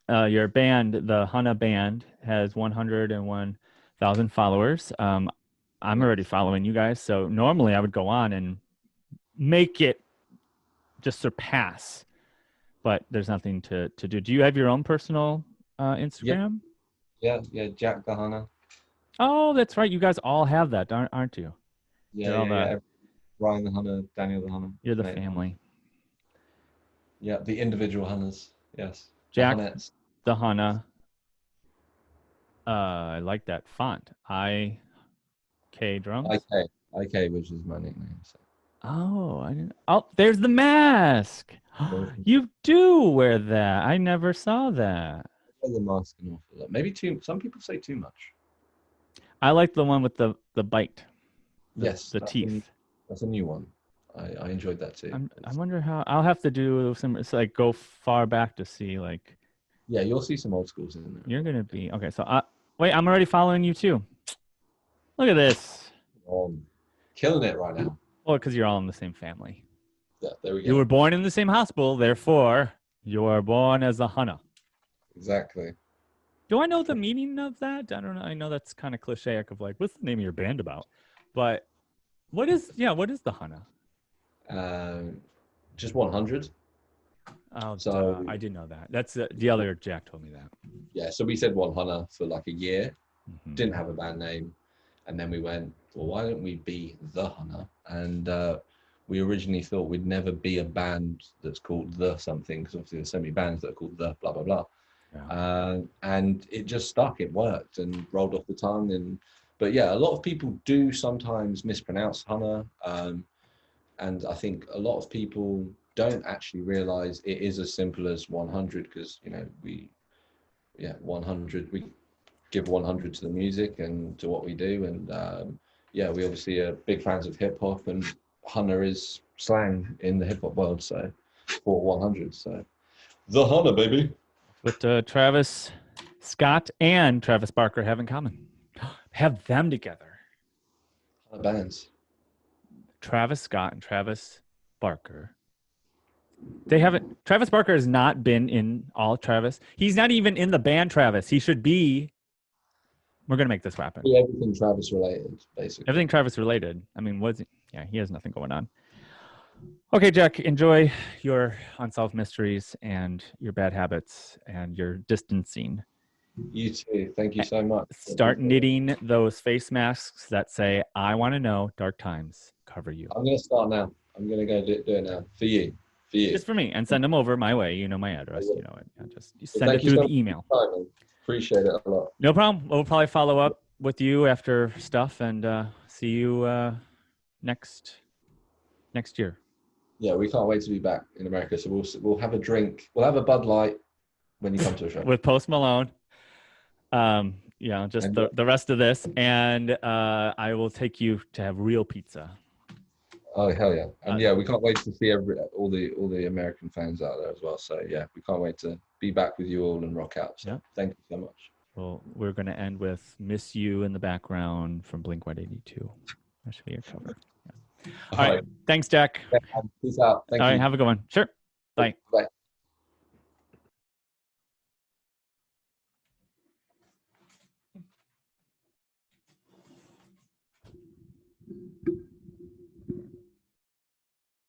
Your band, the Hunna band, has 101,000 followers. I'm already following you guys, so normally I would go on and make it just surpass, but there's nothing to do. Do you have your own personal Instagram? Yeah, Jack the Hunna. Oh, that's right. You guys all have that, aren't you? Yeah. Ryan the Hunna, Daniel the Hunna. You're the family. Yeah, the individual Hunnas. Yes. Jack the Hunna. I like that font. IK drums. IK, which is my nickname. So. Oh, I didn't. Oh, there's the mask. You do wear that. I never saw that. I wear the mask an awful lot. Maybe some people say too much. I like the one with the bite. Yes, the teeth. That's a new one. I enjoyed that too. I wonder how. I'll have to do some. It's like go far back to see like. Yeah, you'll see some old schools in there. You're gonna be okay. So wait, I'm already following you too. Look at this. Killing it right now. Well, because you're all in the same family. Yeah, there we go. You were born in the same hospital, therefore you are born as a Hunna. Exactly. Do I know the meaning of that? I don't know. I know that's kind of cliche of like, what's the name of your band about? But what is the Hunna? Just 100. Oh, so I didn't know that. That's the other Jack told me that. Yeah, so we said one Hunna for like a year. Mm-hmm. Didn't have a band name, and then we went, well, why don't we be the Hunna? And we originally thought we'd never be a band that's called the something, because obviously there's so many bands that are called the blah blah blah. Yeah. And it just stuck. It worked and rolled off the tongue. But yeah, a lot of people do sometimes mispronounce Hunna, and I think a lot of people don't actually realize it is as simple as 100, because 100, we give 100 to the music and to what we do. And we obviously are big fans of hip hop, and Hunna is slang in the hip hop world, so for 100, so the Hunna, baby. What Travis Scott and Travis Barker have in common? Have them together. Bands. Travis Scott and Travis Barker. They haven't. Travis Barker has not been in all Travis. He's not even in the band Travis. He should be. We're gonna make this happen. Everything Travis related, basically. Everything Travis related. I mean, he has nothing going on. Okay, Jack, enjoy your unsolved mysteries and your bad habits and your distancing. You too. Thank you so much. Start knitting those face masks that say, I want to know, dark times cover you. I'm going to start now. I'm going to go do it now. For you. Just for me. And send them over my way. You know my address. You know it. Just send it through the email. Appreciate it a lot. No problem. We'll probably follow up with you after stuff and see you next year. Yeah, we can't wait to be back in America. So we'll have a drink. We'll have a Bud Light when you come to a show. With Post Malone. Just the rest of this. And I will take you to have real pizza. Oh, hell yeah. And we can't wait to see all the American fans out there as well. So yeah, we can't wait to be back with you all and rock out. So Thank you so much. Well, we're going to end with Miss You in the background from Blink-182. That should be your cover. Yeah. All All right. right. Thanks, Jack. Peace out. Thank All right. you. Have a good one. Sure. Bye. Bye.